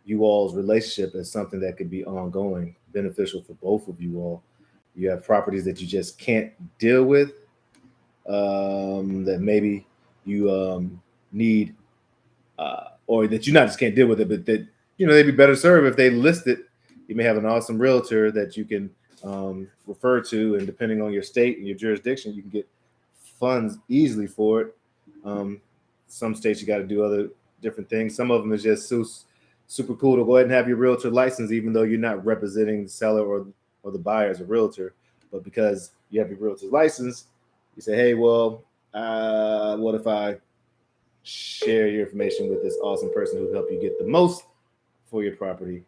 you all's relationship as something that could be ongoing, beneficial for both of you all. You have properties that you just can't deal with, that maybe you need, or that you not just can't deal with it, but that they'd be better served if they list it. You may have an awesome realtor that you can refer to, and depending on your state and your jurisdiction, you can get funds easily for it. Some states you got to do other different things. Some of them is just super cool to go ahead and have your realtor license, even though you're not representing the seller or the buyer as a realtor. But because you have your realtor's license, you say, hey, well, what if I share your information with this awesome person who will help you get the most for your property,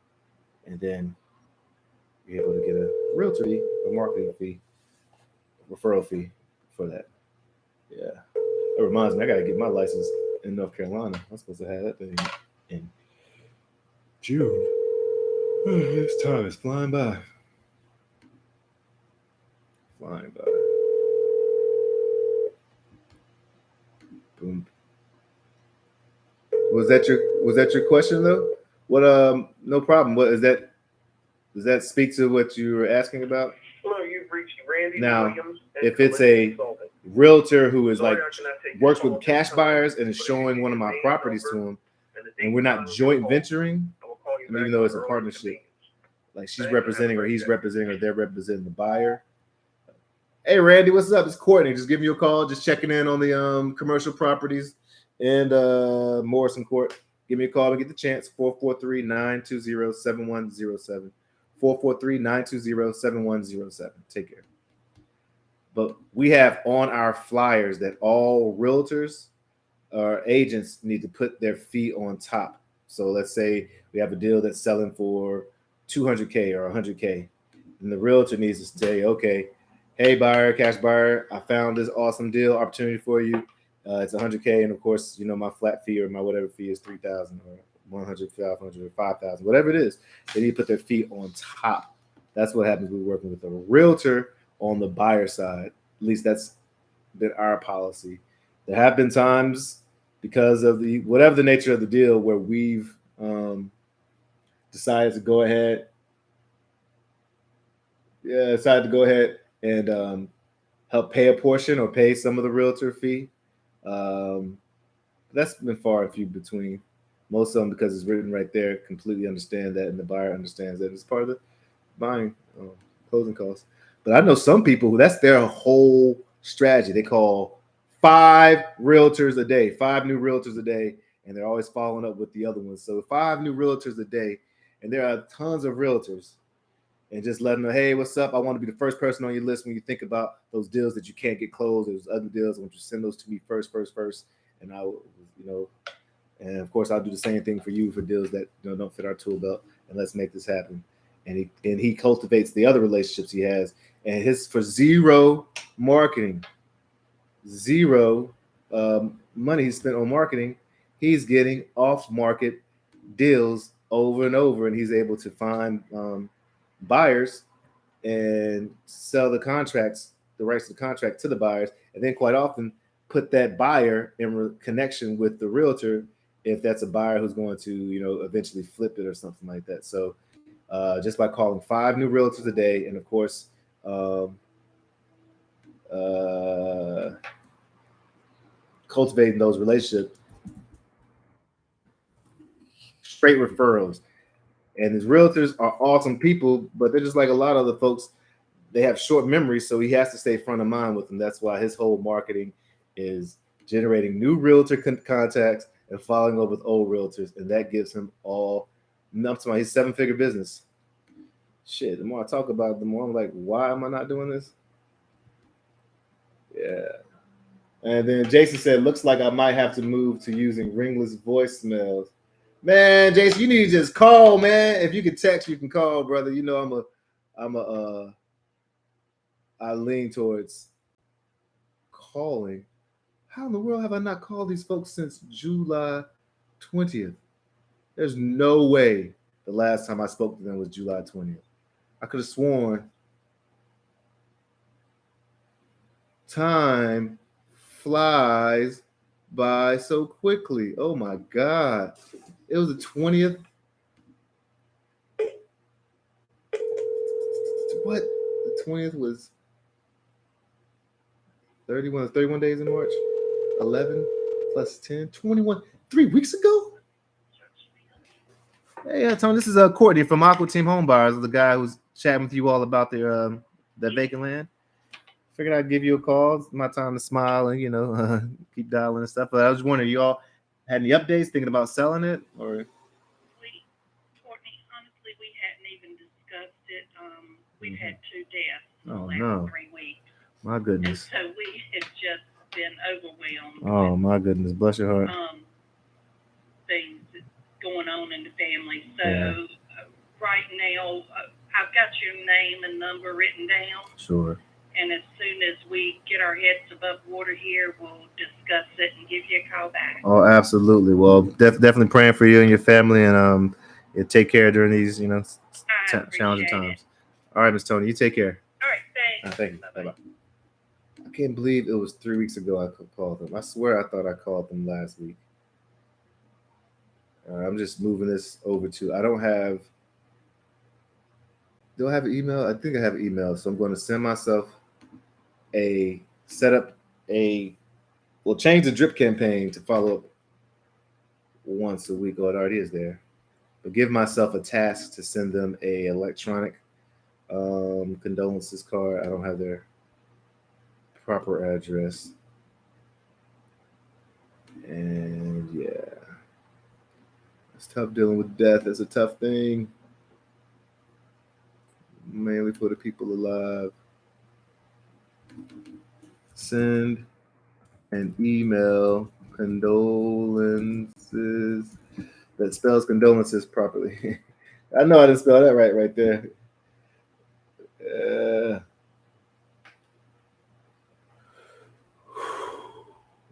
and then you're able to get a realtor fee, a marketing fee, referral fee for that. Yeah. That reminds me, I gotta get my license in North Carolina. I'm supposed to have that thing in June. This time is flying by. Flying by. Boom. Was that your question though? What no problem. What is that? Does that speak to what you were asking about? Hello, you've reached Randy Now, Williams. if it's a realtor who is like works with cash buyers and is showing one of my properties to him, and we're not joint venturing, I mean, even though it's a partnership, like she's representing or he's representing or they're representing the buyer. Hey Randy, what's up? It's Courtney. Just giving you a call, just checking in on the commercial properties and Morrison Court. Give me a call and get the chance. 443-920-7107. 443-920-7107. Take care. But we have on our flyers that all realtors or agents need to put their fee on top. So let's say we have a deal that's selling for $200K or $100K, and the realtor needs to say, okay, hey buyer, cash buyer, I found this awesome deal opportunity for you. It's $100K, and of course, my flat fee or my whatever fee is $3,000 or $100, $500 or $5,000, whatever it is. They need to put their fee on top. That's what happens when we're working with a realtor on the buyer side. At least that's been our policy. There have been times because of whatever the nature of the deal where we've decided to go ahead and help pay a portion or pay some of the realtor fee. That's been far and few between. Most of them, because it's written right there, completely understand that, and the buyer understands that it's part of the buying closing costs. But I know some people who that's their whole strategy. They call 5 realtors a day, 5 new realtors a day, and they're always following up with the other ones. So 5 new realtors a day, and there are tons of realtors. And just let them know, hey, what's up? I want to be the first person on your list when you think about those deals that you can't get closed. There's other deals. I want you to send those to me first. And and of course, I'll do the same thing for you for deals that don't fit our tool belt. And let's make this happen. And he cultivates the other relationships he has. And his for zero marketing, zero money he spent on marketing, he's getting off-market deals over and over, and he's able to find buyers and sell the rights to the contract to the buyers, and then quite often put that buyer in connection with the realtor if that's a buyer who's going to eventually flip it or something like that. So just by calling 5 new realtors a day, and of course cultivating those relationships, straight referrals. And his realtors are awesome people, but they're just like a lot of the folks. They have short memories, so he has to stay front of mind with them. That's why his whole marketing is generating new realtor contacts and following up with old realtors, and that gives him all. I'm talking about his 7-figure business. Shit, the more I talk about it, the more I'm like, why am I not doing this? Yeah. And then Jason said, looks like I might have to move to using ringless voicemails. Man, Jason, you need to just call, man. If you can text, you can call, brother. I lean towards calling. How in the world have I not called these folks since July 20th? There's no way the last time I spoke to them was July 20th. I could have sworn time flies by so quickly. Oh my God. It was the 20th. What? The 20th was 31 days in March. 11 plus 10, 21, 3 weeks ago? Hey, Tony, this is Courtney from Aqua Team Home Buyers, the guy who's chatting with you all about their that vacant land. Figured I'd give you a call. It's my time to smile and keep dialing and stuff. But I was wondering, you all had any updates, thinking about selling it, or? Courtney, honestly, we hadn't even discussed it. We've had 2 deaths in the last 3 weeks. My goodness. And so we have just been overwhelmed. Oh my goodness, bless your heart. Things going on in the family. So right now, I've got your name and number written down. Sure. And as soon as we get our heads above water here, we'll discuss it and give you a call back. Oh, absolutely. Well, definitely praying for you and your family, and take care during these, challenging times. All right, Miss Tony, you take care. All right, thanks. Thank you. Bye-bye. I can't believe it was 3 weeks ago I called them. I swear I thought I called them last week. I'm just moving this over to. Do I have an email? I think I have an email, so I'm going to send myself we'll change the drip campaign to follow up once a week. Oh, it already is there. But give myself a task to send them a electronic condolences card. I don't have their proper address. And yeah, it's tough dealing with death. It's a tough thing, mainly for the people alive. Send an email condolences that spells condolences properly. I know I didn't spell that right there.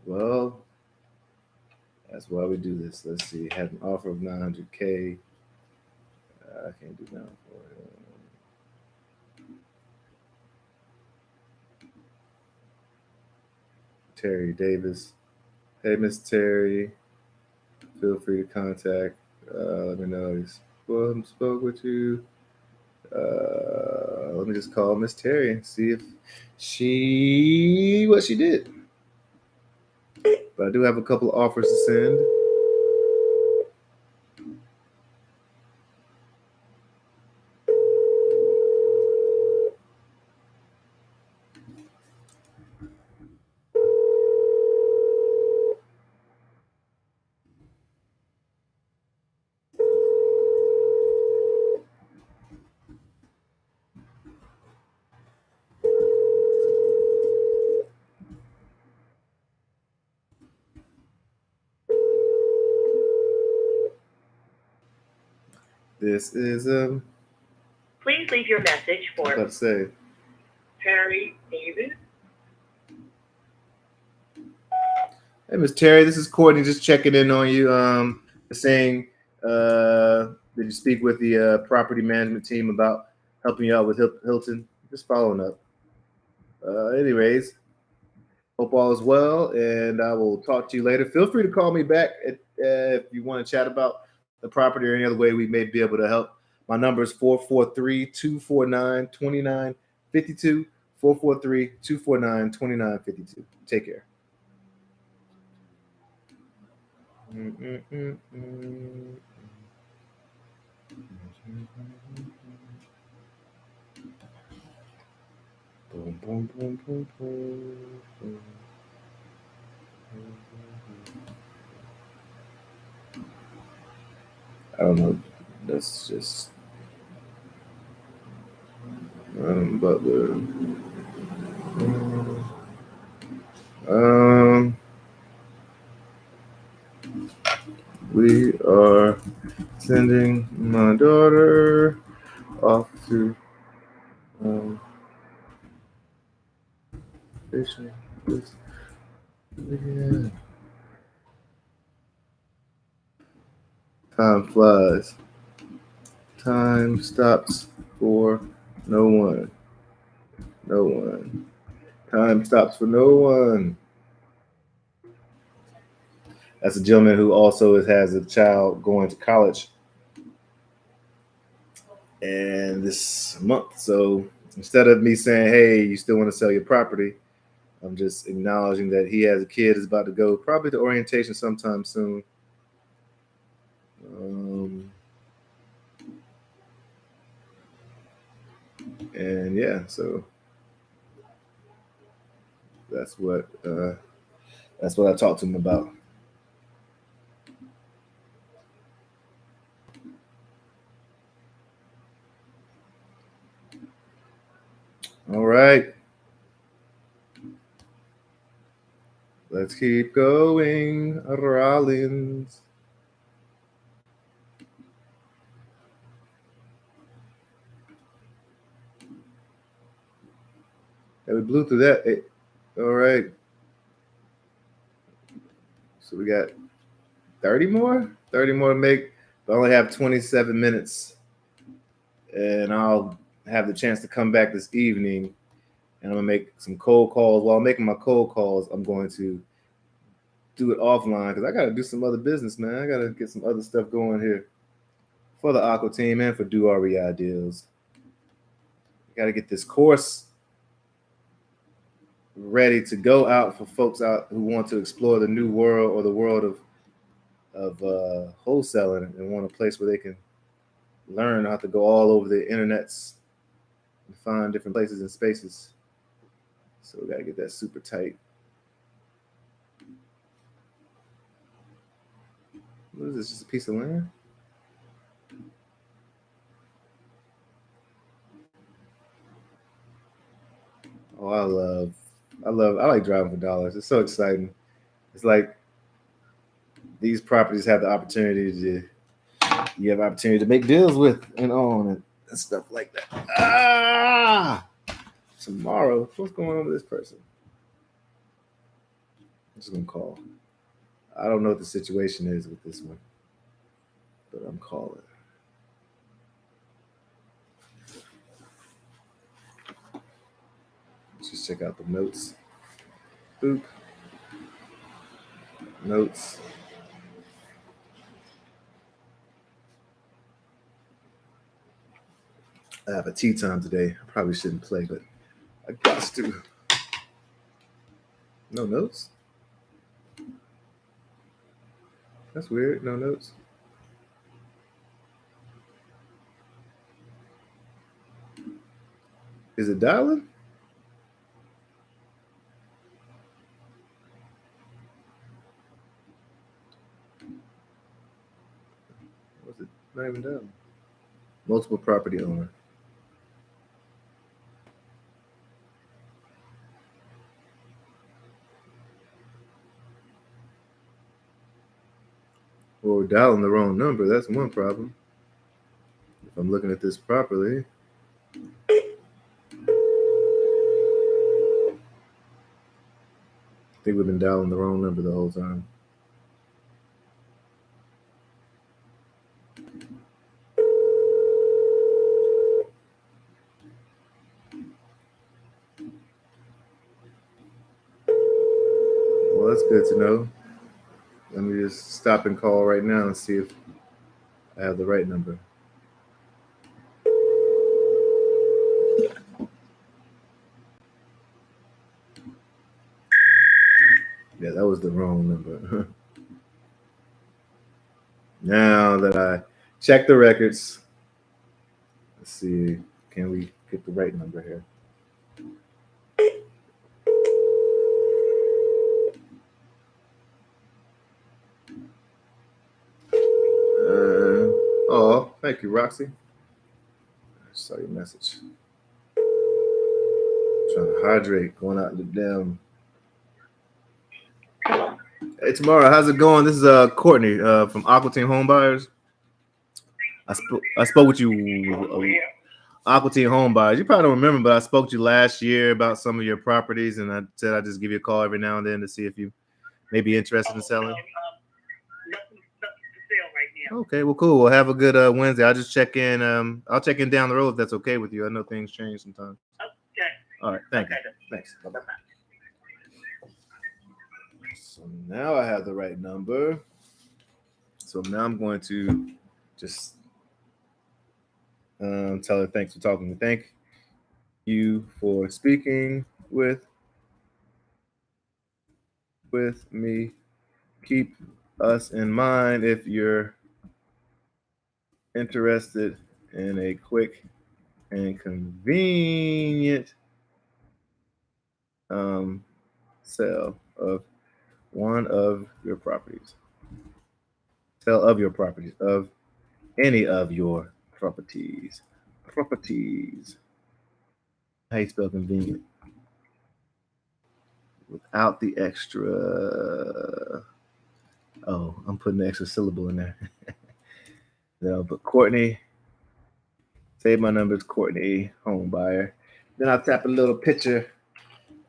Well, that's why we do this. Let's see. Had an offer of 900K. I can't do that for it. Terry Davis. Hey, Miss Terry. Feel free to contact. Let me know he spoke with you. Let me just call Miss Terry and see if what she did. But I do have a couple of offers to send. This is Please leave your message for. Let's say Terry Davis. Hey, Miss Terry, this is Courtney. Just checking in on you. Saying, did you speak with the property management team about helping you out with Hilton? Just following up. Anyways, hope all is well, and I will talk to you later. Feel free to call me back if you want to chat about the property or any other way we may be able to help. My number is 443-249-2952. 443-249-2952. Take care. Boom, boom, boom, boom, boom, boom. I don't know. That's just Butler. We are sending my daughter off to fishing. Yeah. Time flies. Time stops for no one. No one. Time stops for no one. That's a gentleman who also has a child going to college and this month. So instead of me saying, hey, you still want to sell your property, I'm just acknowledging that he has a kid is about to go probably to orientation sometime soon. And yeah, so that's what I talked to him about. All right. Let's keep going, Rollins. Yeah, we blew through that. All right. So we got 30 more to make. But I only have 27 minutes. And I'll have the chance to come back this evening. And I'm going to make some cold calls. While I'm making my cold calls, I'm going to do it offline because I got to do some other business, man. I got to get some other stuff going here for the Aqua team and for Do REI Deals. Got to get this course ready to go out for folks out who want to explore the new world or the world of wholesaling and want a place where they can learn how to go all over the internets and find different places and spaces. So we got to get that super tight. What is this? Just a piece of land? Oh, I like driving for dollars. It's so exciting. It's like these properties have the opportunity you have opportunity to make deals with and on and stuff like that. Tomorrow, what's going on with this person? I'm just gonna call. I don't know what the situation is with this one, but I'm calling. Let's just check out the notes. Boop. Notes. I have a tea time today. I probably shouldn't play, but I got to. No notes? That's weird. No notes. Is it dialing? Was it not even dialing? Multiple property owner. Or we're dialing the wrong number. That's one problem. If I'm looking at this properly. I think we've been dialing the wrong number the whole time. Well, that's good to know. Let me just stop and call right now and see if I have the right number. Yeah, that was the wrong number. Now that I check the records, let's see, can we get the right number here? Oh, thank you, Roxy. I saw your message. Trying to hydrate, going out the damn. Hey, tomorrow, how's it going? This is Courtney from Aqua Team Home Buyers. I spoke with you, Aqua Team Home Buyers. You probably don't remember, but I spoke to you last year about some of your properties, and I said I'd just give you a call every now and then to see if you may be interested in selling. Nothing to sell right now. Okay, well, cool. Well, have a good Wednesday. I'll just check in. I'll check in down the road if that's okay with you. I know things change sometimes. Okay. All right, thank you. Thanks. Bye-bye. So now I have the right number. So now I'm going to just tell her thanks for talking to me. Thank you for speaking with me. Keep us in mind if you're interested in a quick and convenient sale of one of your properties. Sale of your properties, of any of your properties. How you spell convenient? Without the extra. Oh, I'm putting the extra syllable in there. No, but Courtney. Save my number. It's Courtney Home Buyer. Then I'll tap a little picture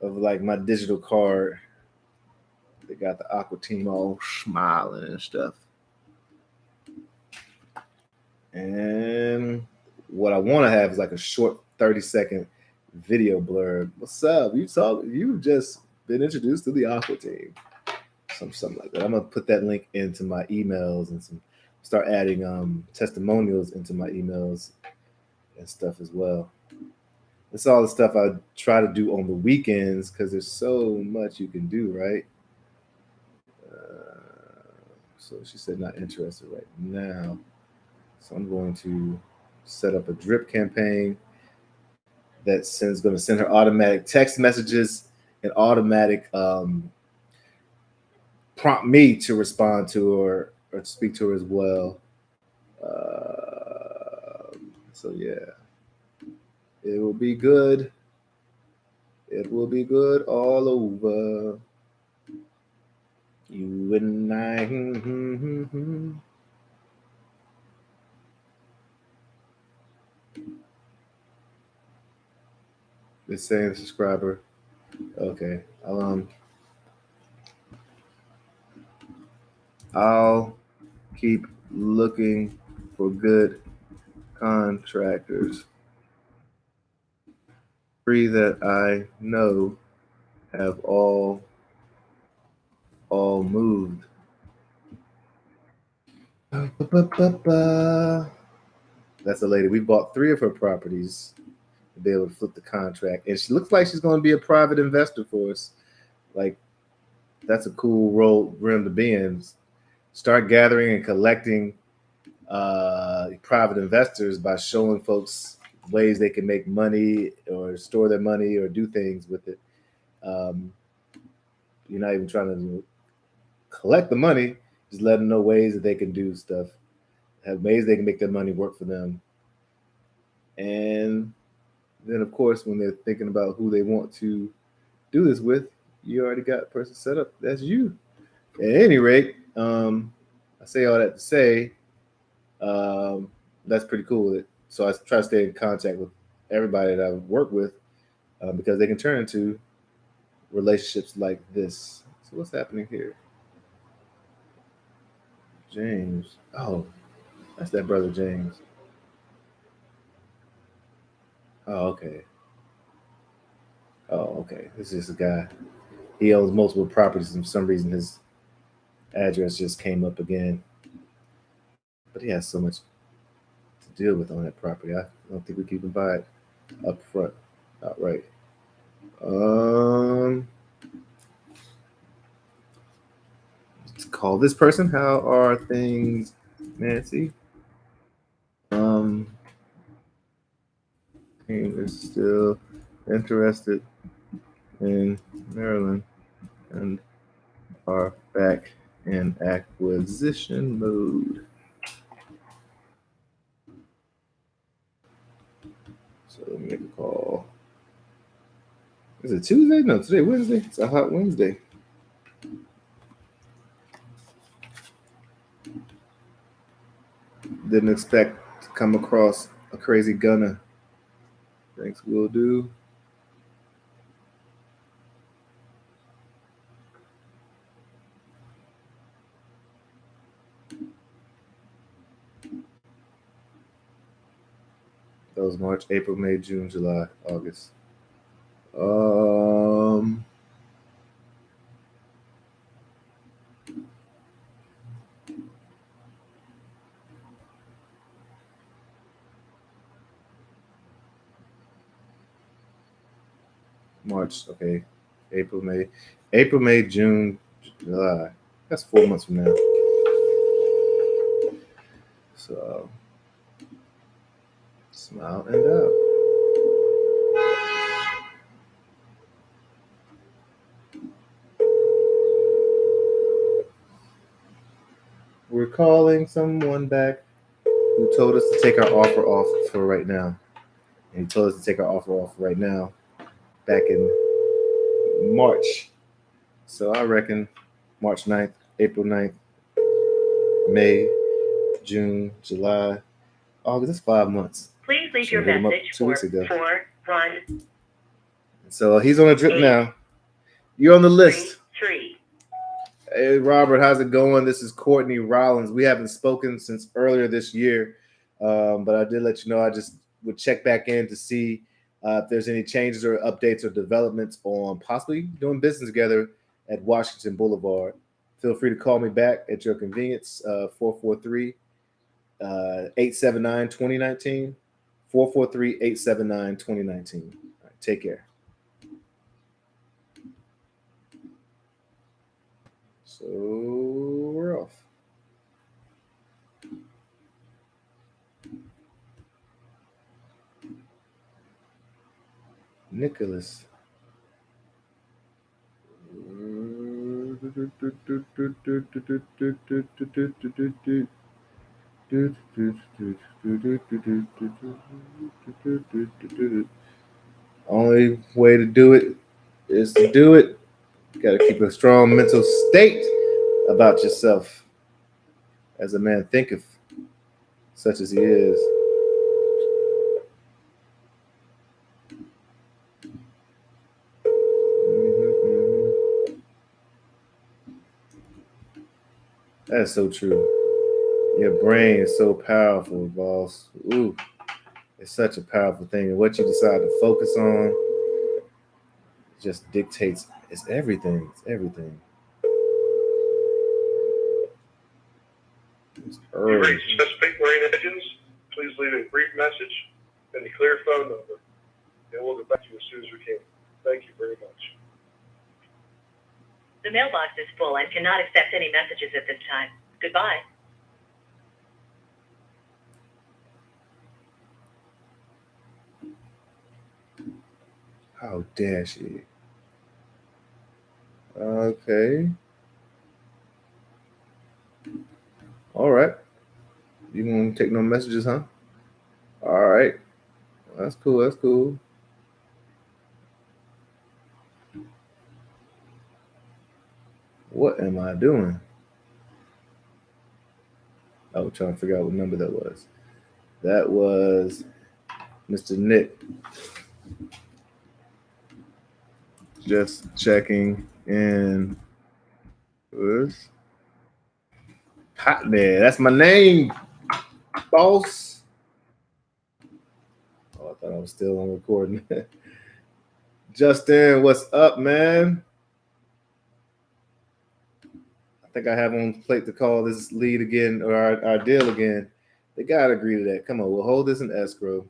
of like my digital card. They got the Aqua team all smiling and stuff. And what I want to have is like a short 30-second video blurb. What's up? You've just been introduced to the Aqua team. Something like that. I'm gonna put that link into my emails and start adding testimonials into my emails and stuff as well. That's all the stuff I try to do on the weekends because there's so much you can do, right? So she said not interested right now. So I'm going to set up a drip campaign that's going to send her automatic text messages and automatic prompt me to respond to her or to speak to her as well. So yeah, it will be good. It will be good all over. You and I. It's saying subscriber. Okay, I'll keep looking for good contractors. 3 that I know have all moved. That's a lady. We bought 3 of her properties to be able to flip the contract, and she looks like she's going to be a private investor for us. Like, that's a cool role for him to be in. Start gathering and collecting private investors by showing folks ways they can make money or store their money or do things with it. You're not even trying to collect the money, just let them know ways that they can do stuff, have ways they can make their money work for them. And then, of course, when they're thinking about who they want to do this with, you already got a person set up. That's you. At any rate, I say all that to say, that's pretty cool. So I try to stay in contact with everybody that I work with because they can turn into relationships like this. So what's happening here? James. Oh, that's that brother James. Oh, okay. Oh, okay. This is a guy. He owns multiple properties, and for some reason his address just came up again. But he has so much to deal with on that property. I don't think we can even buy it up front outright. Let's call this person. How are things, Nancy? Is still interested in Maryland and are back in acquisition mode. So let me make a call. Is it Tuesday? No, today Wednesday. It's a hot Wednesday. Didn't expect to come across a crazy gunner. Thanks, will do. That was March, April, May, June, July, August. March, okay. April, May, June, July. That's 4 months from now. So, smile and out. We're calling someone back who told us to take our offer off for right now. And he told us to take our offer off right now back in March. So I reckon March 9th, April 9th, May, June, July, August. That's 5 months. Please leave your message for 4-1. So he's on a trip now. You're on the list. 3. Hey, Robert, how's it going? This is Courtney Rollins. We haven't spoken since earlier this year, but I did let you know I just would check back in to see if there's any changes or updates or developments on possibly doing business together at Washington Boulevard. Feel free to call me back at your convenience, 443-879-2019, 443-879-2019. All right, take care. So we're off. Nicholas. Only way to do it is to do it. You got to keep a strong mental state about yourself. As a man thinketh, such as he is. That's so true. Your brain is so powerful, boss. Ooh, it's such a powerful thing. And what you decide to focus on just dictates. It's everything. It's everything. It's You reached Chesapeake Marine Engines. Please leave a brief message and a clear phone number, and we'll get back to you as soon as we can. Thank you very much. The mailbox is full and cannot accept any messages at this time. Goodbye. How dare she? Okay. All right. You won't take no messages, huh? All right. That's cool. That's cool. What am I doing? I was trying to figure out what number that was. That was Mr. Nick. Just checking in. Who's Hot Man? That's my name, boss. Oh, I thought I was still on recording. Justin, what's up, man? I think I have on plate to call this lead again, or our deal again. They gotta agree to that. Come on, we'll hold this in escrow.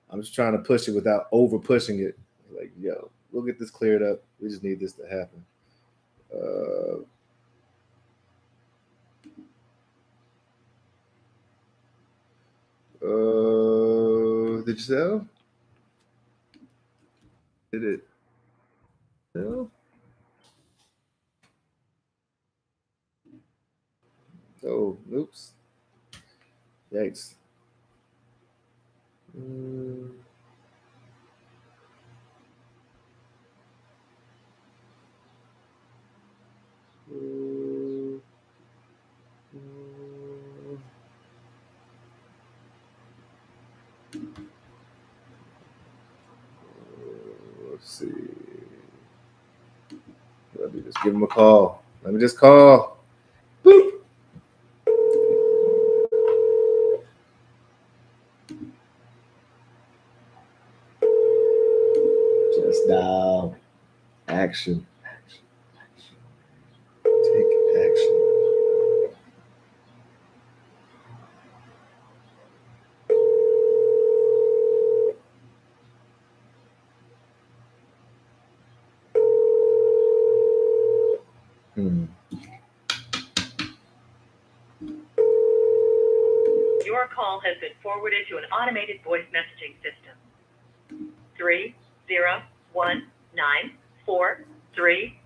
I'm just trying to push it without over pushing it. Like, yo, we'll get this cleared up. We just need this to happen. Did you sell? Did it sell? Oh, oops. Yikes. Let's see. Let me just give him a call. Let me just call. Boop. Just dial. Action. Action. Action. Take action. Your call has been forwarded to an automated voice messaging system. 3019430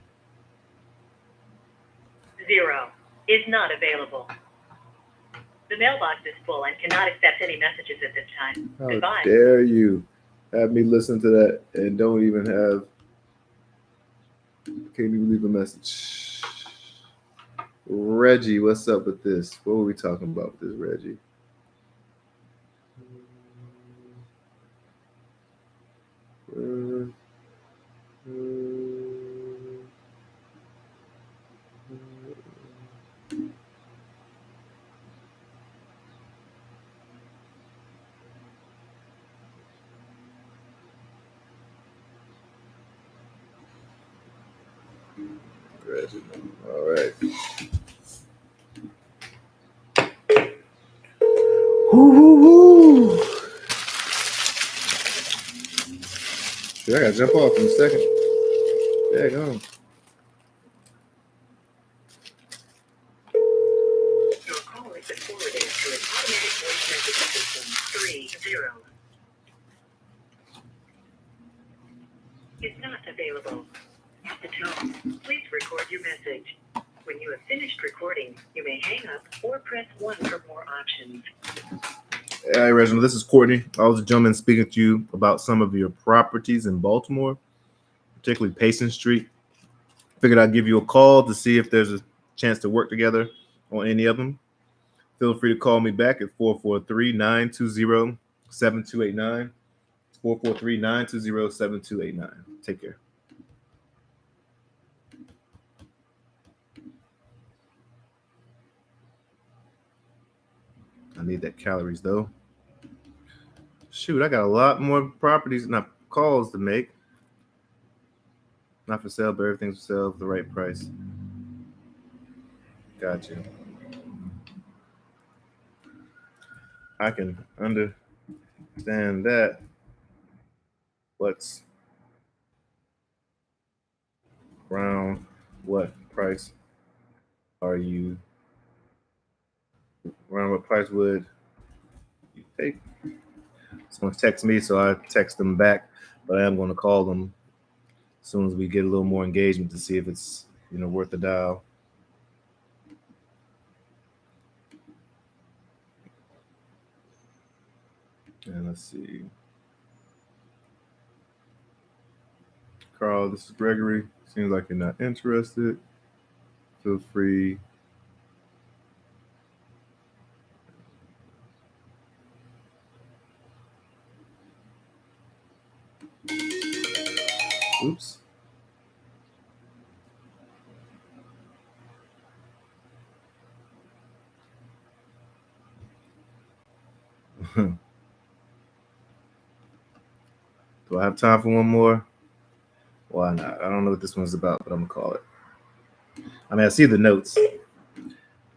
is not available. The mailbox is full and cannot accept any messages at this time. Goodbye. How dare you have me listen to that and don't even have, can't even leave a message. Reggie, what's up with this? What were we talking about with this, Reggie? All right. Woo. Shit, I gotta jump off in a second. Yeah, go on. Your call has been forwarded to an automatic voice message system 30. Is not available. At the tone, please record your message. When you have finished recording, you may hang up or press 1 for more options. Hey, Reginald, this is Courtney. I was a gentleman speaking to you about some of your properties in Baltimore, particularly Payson Street. Figured I'd give you a call to see if there's a chance to work together on any of them. Feel free to call me back at 443-920-7289. 443-920-7289. Take care. I need that calories though. Shoot, I got a lot more properties, not calls to make. Not for sale, but everything's for sale for the right price. Gotcha. I can understand that. What's around what price are you? Around what price would you take? Someone text me, so I text them back, but I am going to call them as soon as we get a little more engagement to see if it's worth the dial. And let's see. Carl, this is Gregory. Seems like you're not interested. Feel free. Oops. Do I have time for one more? Why not? I don't know what this one's about, but I'm gonna call it. I mean, I see the notes.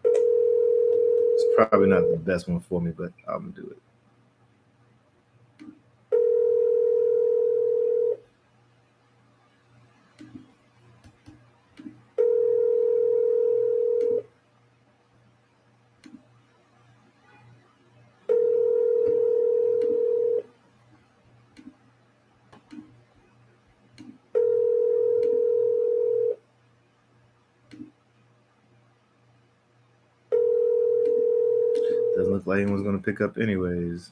It's probably not the best one for me, but I'm gonna do it. Doesn't look like anyone's gonna pick up anyways.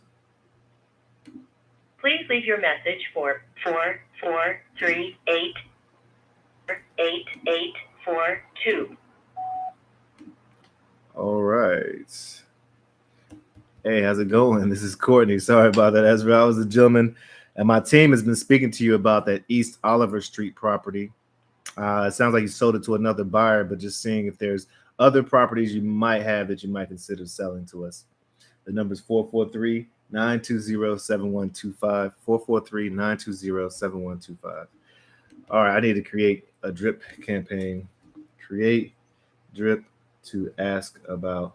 Please leave your message for 44388842. All right. Hey, how's it going? This is Courtney. Sorry about that, Ezra. I was a gentleman, and my team has been speaking to you about that East Oliver Street property. It sounds like you sold it to another buyer, but just seeing if there's other properties you might have that you might consider selling to us. The number is 443-920-7125. 443-920-7125. All right, I need to create a drip campaign. Create drip to ask about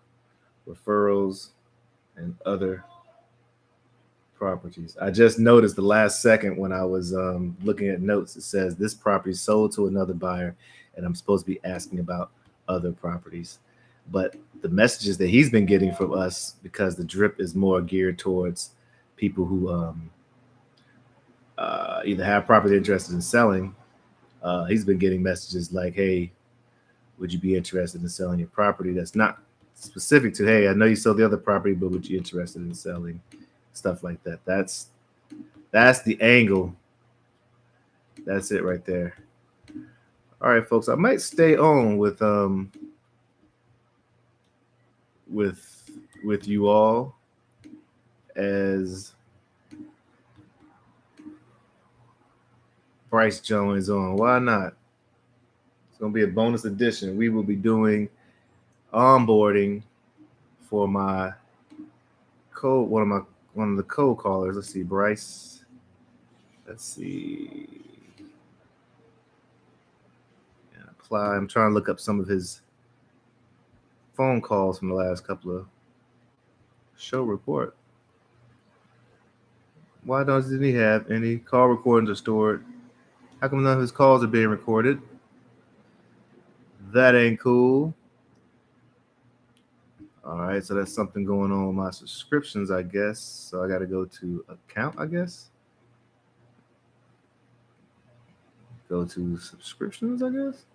referrals and other properties. I just noticed the last second when I was looking at notes, it says this property sold to another buyer, and I'm supposed to be asking about other properties. But the messages that he's been getting from us, because the drip is more geared towards people who either have property interested in selling, he's been getting messages like, hey, would you be interested in selling your property? That's not specific to, hey, I know you sold the other property, but would you be interested in selling? Stuff like that. That's the angle. That's it right there. All right, folks. I might stay on with you all as Bryce Jones on. Why not? It's gonna be a bonus edition. We will be doing onboarding for my one of the cold callers. Let's see, Bryce. Let's see. And apply. I'm trying to look up some of his phone calls from the last couple of show report. Why doesn't he have any call recordings are stored? How come none of his calls are being recorded? That ain't cool. All right, so that's something going on with my subscriptions, I guess. So I got to go to account, I guess. Go to subscriptions, I guess.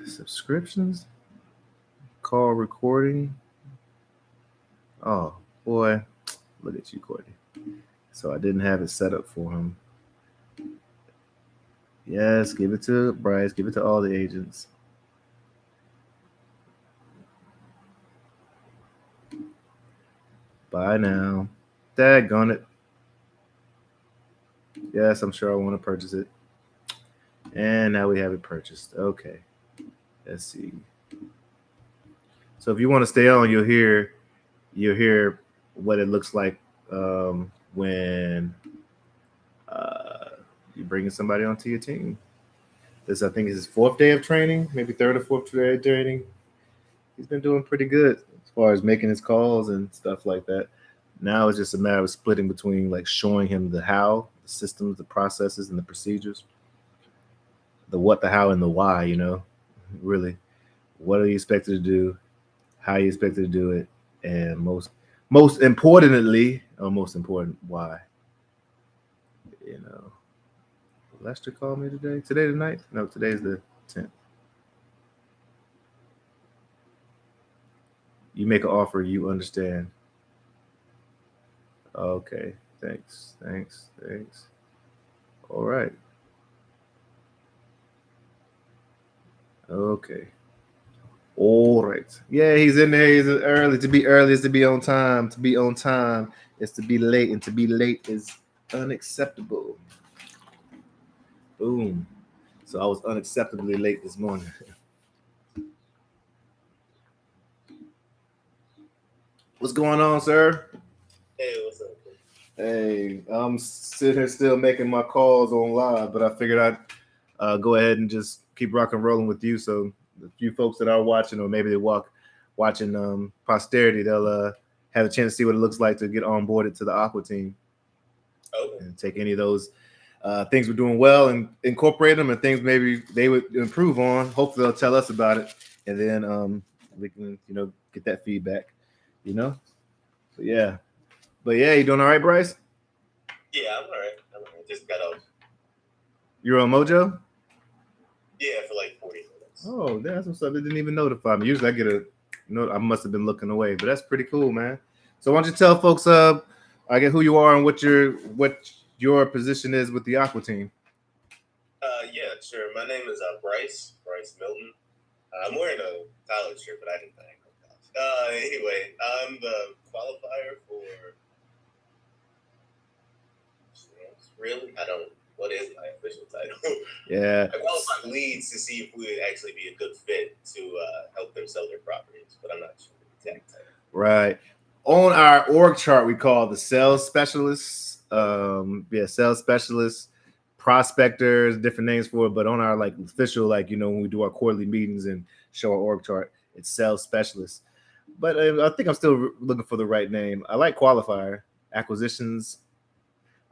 Subscriptions. Call recording. Oh, boy. Look at you, Courtney. So I didn't have it set up for him. Yes, give it to Bryce. Give it to all the agents. Buy now. Daggone it. Yes, I'm sure I want to purchase it. And now we have it purchased. Okay. Let's see. So if you want to stay on, you'll hear what it looks like when you're bringing somebody onto your team. This, I think, is his 4th day of training, maybe 3rd or 4th day of training. He's been doing pretty good as far as making his calls and stuff like that. Now it's just a matter of splitting between like showing him the how, the systems, the processes, and the procedures. The what, the how, and the why, you know, really. What are you expected to do? How you expected to do it? And most important, why? You know. Lester called me today. Today the 9th? No, today's the 10th. You make an offer, you understand. Okay. Thanks. All right. Okay. All right. Yeah, he's in there. He's early. To be early is to be on time. To be on time is to be late. And to be late is unacceptable. Boom. So I was unacceptably late this morning. What's going on, sir? Hey, what's up? Hey, I'm sitting here still making my calls on live, but I figured I'd go ahead and just keep rock and rolling with you. So the few folks that are watching, or maybe they're watching posterity, they'll have a chance to see what it looks like to get onboarded to the Aqua team. Okay. And take any of those things we're doing well and incorporate them, and things maybe they would improve on. Hopefully they'll tell us about it, and then we can, get that feedback, But yeah, you doing all right, Bryce? Yeah, I'm all right. Just got off. You're on Mojo? Yeah, for like 40 minutes. Oh, that's what's up. They didn't even notify me. Usually I get a note. I must have been looking away, but that's pretty cool, man. So why don't you tell folks I get who you are and what your position is with the Aqua team? Yeah, sure. My name is Bryce Milton. I'm wearing a college shirt, but I didn't think college. Anyway, I'm the qualifier for. Really, what is my official title? Yeah. I qualify leads to see if we would actually be a good fit to help them sell their properties, but I'm not sure the exact title. Right. On our org chart, we call the sales specialists. Sales specialists, prospectors, different names for it. But on our official, when we do our quarterly meetings and show our org chart, it's sales specialists. But I think I'm still looking for the right name. I like qualifier, acquisitions.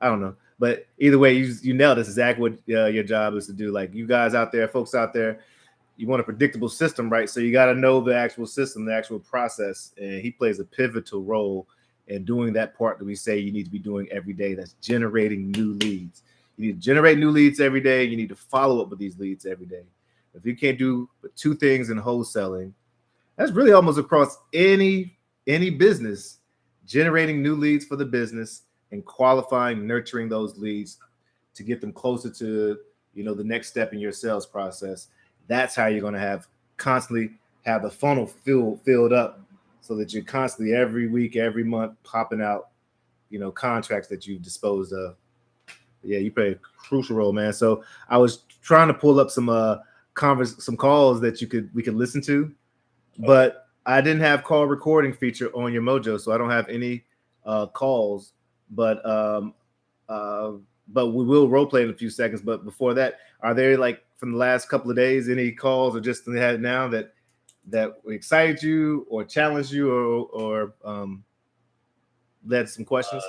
I don't know. But either way, you nailed this. Exactly what your job is to do. Like you guys out there, folks out there, you want a predictable system, right? So you got to know the actual system, the actual process. And he plays a pivotal role in doing that part that we say you need to be doing every day. That's generating new leads. You need to generate new leads every day. You need to follow up with these leads every day. If you can't do but 2 things in wholesaling, that's really almost across any business, generating new leads for the business and qualifying, nurturing those leads to get them closer to, the next step in your sales process. That's how you're going to constantly have the funnel filled up so that you're constantly every week, every month popping out, contracts that you've disposed of. Yeah, you play a crucial role, man. So I was trying to pull up some some calls that we could listen to, but I didn't have call recording feature on your Mojo, so I don't have any calls. But we will role play in a few seconds. But before that, are there, like, from the last couple of days, any calls or just had now that excited you or challenged you or led some questions?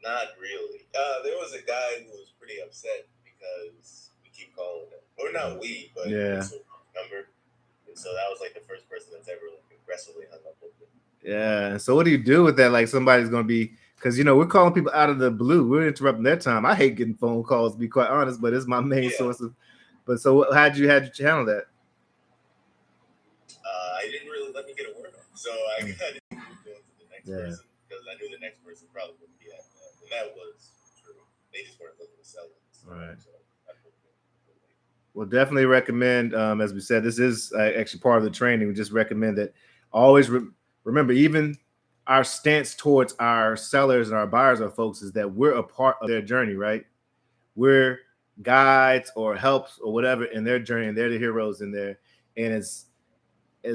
Not really. There was a guy who was pretty upset because we keep calling him, or not we, but it's a number, and so that was like the first person that's ever aggressively hung up with me. Yeah. So what do you do with that? Like, somebody's gonna be, because we're calling people out of the blue. We're interrupting their time. I hate getting phone calls, to be quite honest, but it's my main source of. But so how'd you channel that? I didn't really let me get a word on, so I moved on to the next person because I knew the next person probably wouldn't be at that. And that was true. They just weren't looking to sell it. So, right. So Well, definitely recommend. As we said, this is actually part of the training. We just recommend that always remember, even our stance towards our sellers and our buyers, our folks, is that we're a part of their journey, right? We're guides or helps or whatever in their journey, and they're the heroes in there. And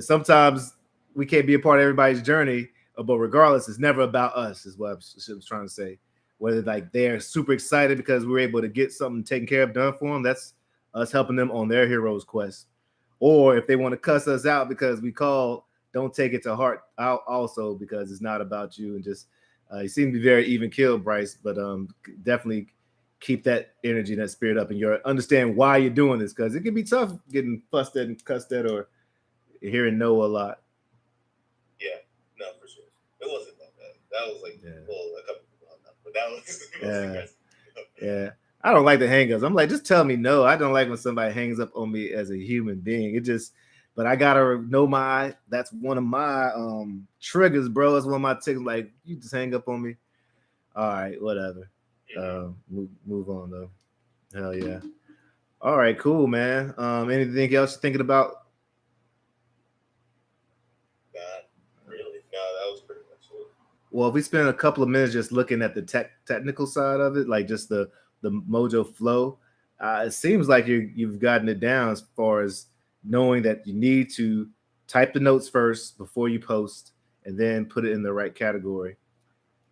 sometimes we can't be a part of everybody's journey, but regardless, it's never about us, is what I was trying to say. Whether, like, they're super excited because we're able to get something taken care of, done for them, that's us helping them on their hero's quest. Or if they want to cuss us out because we called, don't take it to heart out also, because it's not about you. And just you seem to be very even keeled, Bryce, but definitely keep that energy and that spirit up, and you understand why you're doing this, because it can be tough getting fussed at and cussed at or hearing no a lot. Yeah, no, for sure. It wasn't that bad. That was like, a couple people hung up, but that was aggressive. Yeah. I don't like the hang-ups. I'm like, just tell me no. I don't like when somebody hangs up on me as a human being. But I gotta know that's one of my triggers, bro. That's one of my tics. Like, you just hang up on me. All right, whatever. Move on though. Hell yeah. All right, cool, man. Anything else you're thinking about? Not really. No, that was pretty much it. Well, if we spend a couple of minutes just looking at the technical side of it, like just the Mojo flow, it seems like you've gotten it down as far as knowing that you need to type the notes first before you post, and then put it in the right category.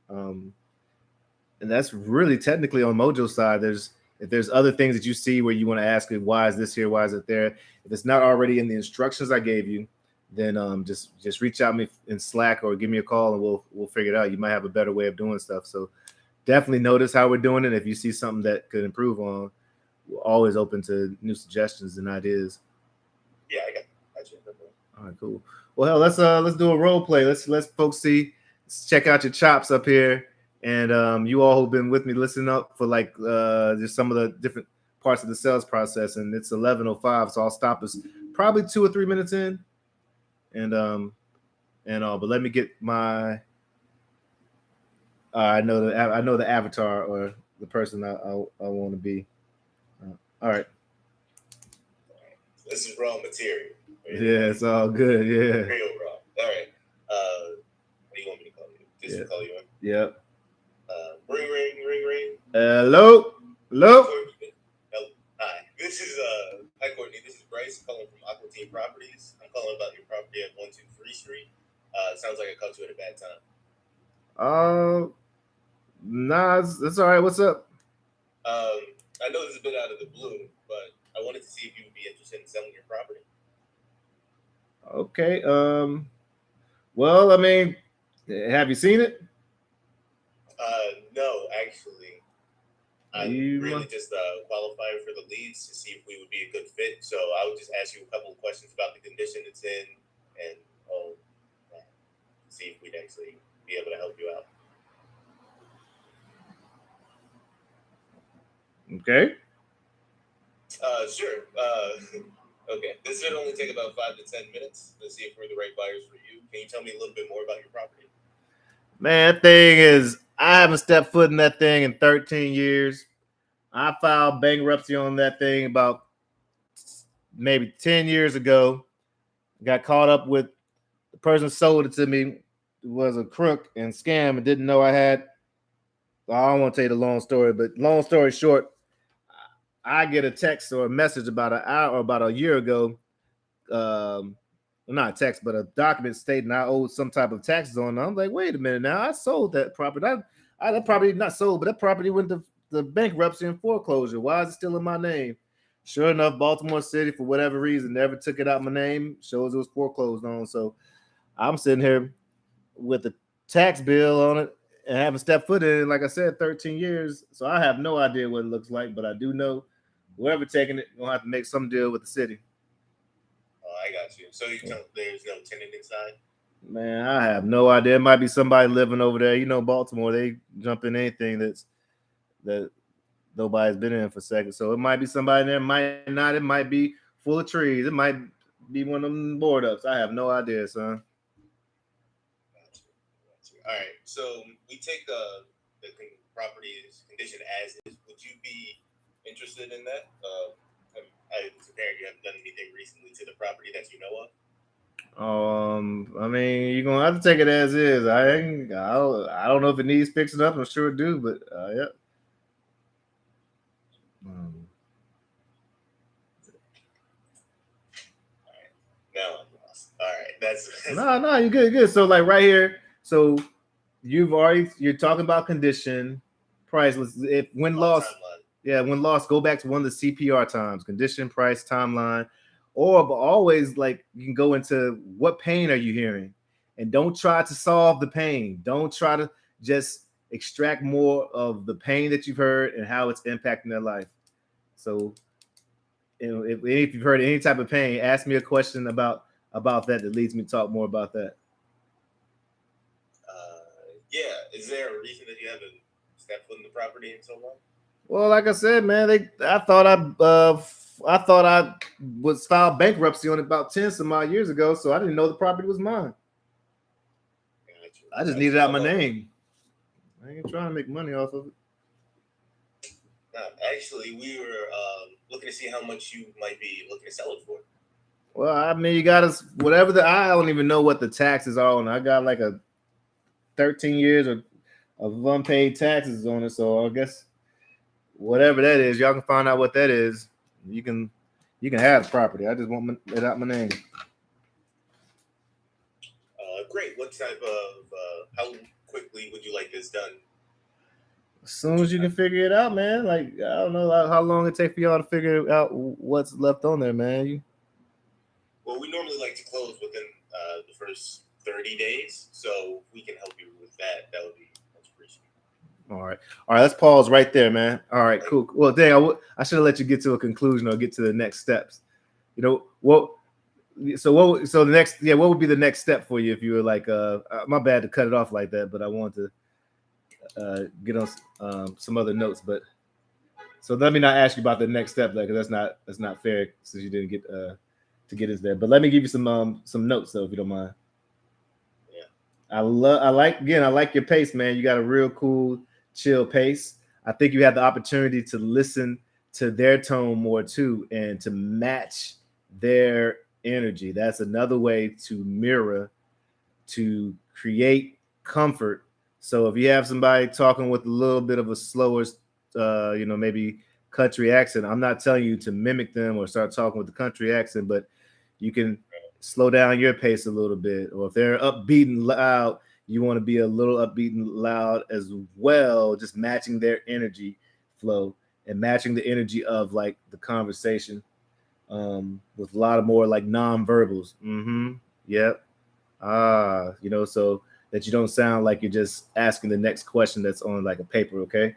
And that's really technically on Mojo's side. If there's other things that you see where you want to ask, why is this here? Why is it there? If it's not already in the instructions I gave you, then just reach out to me in Slack or give me a call, and we'll figure it out. You might have a better way of doing stuff. So definitely notice how we're doing it. If you see something that could improve on, we're always open to new suggestions and ideas. Yeah, I got you. All right, cool. Well, hell, let's do a role play. Let's folks let's check out your chops up here. And you all who've been with me listening up for like just some of the different parts of the sales process, and it's 11:05, so I'll stop us probably 2 or 3 minutes in, and all. But let me get my. I know the avatar or the person I want to be. All right. This is raw material. Yeah, it's all good. Yeah. Real raw. All right. What do you want me to call you? Just call you in. Yep. Ring, ring, ring, ring. Hello. Hi. This is hi Courtney. This is Bryce calling from Aqua Team Properties. I'm calling about your property at 123 Street. It sounds like I caught you at a bad time. Nah, that's all right. What's up? I know this is a bit out of the blue, but I wanted to see if you would be interested in selling your property. Okay. Well, I mean, have you seen it? No, actually. I'm really just qualifying for the leads to see if we would be a good fit. So I would just ask you a couple of questions about the condition it's in, and see if we'd actually be able to help you out. Okay. Sure. Okay. This should only take about 5 to 10 minutes to see if we're the right buyers for you. Can you tell me a little bit more about your property? Man, that thing is, I haven't stepped foot in that thing in 13 years. I filed bankruptcy on that thing about maybe 10 years ago. Got caught up with the person sold it to me was a crook and scam and didn't know I had. I don't want to tell you the long story, but long story short, I get a text or a message about an hour or about a year ago. Not a text, but a document stating I owed some type of taxes on. I'm like, wait a minute now, I sold that property. That property not sold, but that property went to the bankruptcy and foreclosure. Why is it still in my name? Sure enough, Baltimore City, for whatever reason, never took it out my name. Shows it was foreclosed on. So I'm sitting here with a tax bill on it and haven't stepped foot in it, like I said, 13 years. So I have no idea what it looks like, but I do know whoever taking it gonna have to make some deal with the city. Oh, I got you. So there's no tenant inside? Man, I have no idea. It might be somebody living over there. You know, Baltimore, they jump in anything that nobody's been in for seconds. So it might be somebody there, might not. It might be full of trees. It might be one of them board ups. I have no idea, son. All right. So we take the property's condition as is. Would you be interested in that? As a parent, you haven't done anything recently to the property that you know of? I mean, you're gonna have to take it as is. I don't know if it needs fixing up. I'm sure it do, but yeah. No, I'm lost. All right, that's no, you're good. So like right here, so you're talking about condition, price. If when lost, when lost, go back to one of the CPR times: condition, price, timeline, or but always like you can go into what pain are you hearing, and don't try to solve the pain. Don't try to just extract more of the pain that you've heard and how it's impacting their life. So, if you've heard any type of pain, ask me a question about that leads me to talk more about that. Yeah, is there a reason that you haven't stepped foot in the property in so long? Well, like I said, man, I thought I was filed bankruptcy on it about 10 some odd years ago, so I didn't know the property was mine. Gotcha. I just needed out my name. I ain't trying to make money off of it. Actually, we were looking to see how much you might be looking to sell it for. Well, I mean, you got us whatever I don't even know what the taxes are on. I got like a 13 years of unpaid taxes on it, so I guess whatever that is, y'all can find out what that is. You can have the property. I just want it out my name. Great. What type of how quickly would you like this done? As soon as you can figure it out, man. Like I don't know how long it takes for y'all to figure out what's left on there, man. Well, we normally like to close within the first 30 days, so if we can help you with that, that would be much appreciated. All right. Let's pause right there, man. All right, cool. Well, dang, I should have let you get to a conclusion or get to the next steps. You know what? So the next, what would be the next step for you if you were like, my bad to cut it off like that, but I wanted to get on some other notes. But so let me not ask you about the next step, because that's not fair since you didn't get to get us there. But let me give you some notes though, if you don't mind. I like your pace, man. You got a real cool, chill pace. I think you have the opportunity to listen to their tone more too, and to match their energy. That's another way to mirror, to create comfort. So if you have somebody talking with a little bit of a slower, maybe country accent, I'm not telling you to mimic them or start talking with the country accent, but you can slow down your pace a little bit. Or if they're upbeat and loud, you want to be a little upbeat and loud as well, just matching their energy flow and matching the energy of like the conversation with a lot of more like non-verbals. Yep. So that you don't sound like you're just asking the next question that's on like a paper. Okay.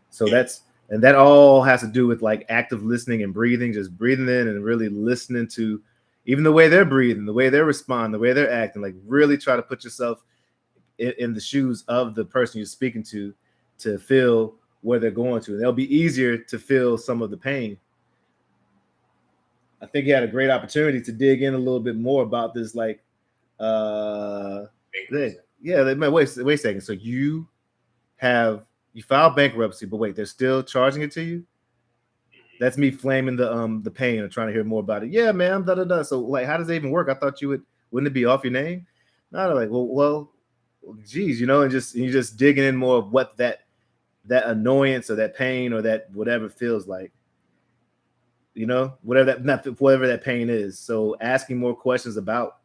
So that all has to do with like active listening and breathing, just breathing in and really listening to even the way they're breathing, the way they're responding, the way they're acting. Like really try to put yourself in the shoes of the person you're speaking to feel where they're going to. And it'll be easier to feel some of the pain. I think you had a great opportunity to dig in a little bit more about this. Like, wait a second. So you filed bankruptcy, but wait, they're still charging it to you? That's me flaming the pain and trying to hear more about it. Yeah, man, da. So like, how does it even work? I thought wouldn't it be off your name? Not like, well, geez, and you're just digging in more of what that annoyance or that pain or that whatever feels like, whatever that pain is. So asking more questions about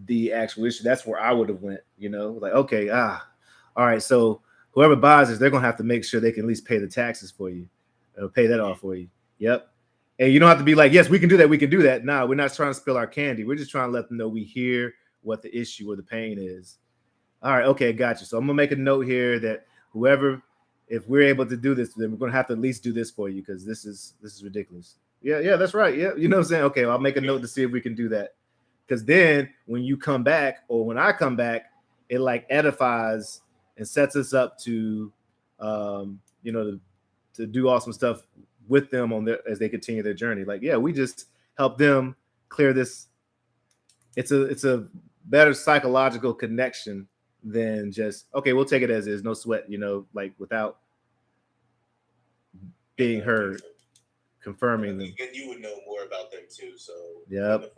the actual issue, that's where I would have went, like, okay, all right, so whoever buys this, they're gonna have to make sure they can at least pay the taxes for you, or pay that off for you. Yep. And you don't have to be like, yes, we can do that. No, we're not trying to spill our candy. We're just trying to let them know we hear what the issue or the pain is. All right, okay, gotcha. So I'm gonna make a note here that if we're able to do this, then we're gonna have to at least do this for you, because this is ridiculous. Yeah, that's right. Yeah, you know what I'm saying? Okay, well, I'll make a note to see if we can do that. Because then when you come back, or when I come back, it like edifies and sets us up to to do awesome stuff with them as they continue their journey. Like, yeah, we just help them clear this. It's a better psychological connection than just, okay, we'll take it as is, no sweat, like without being heard, confirming them. And you would know more about them too, so yep.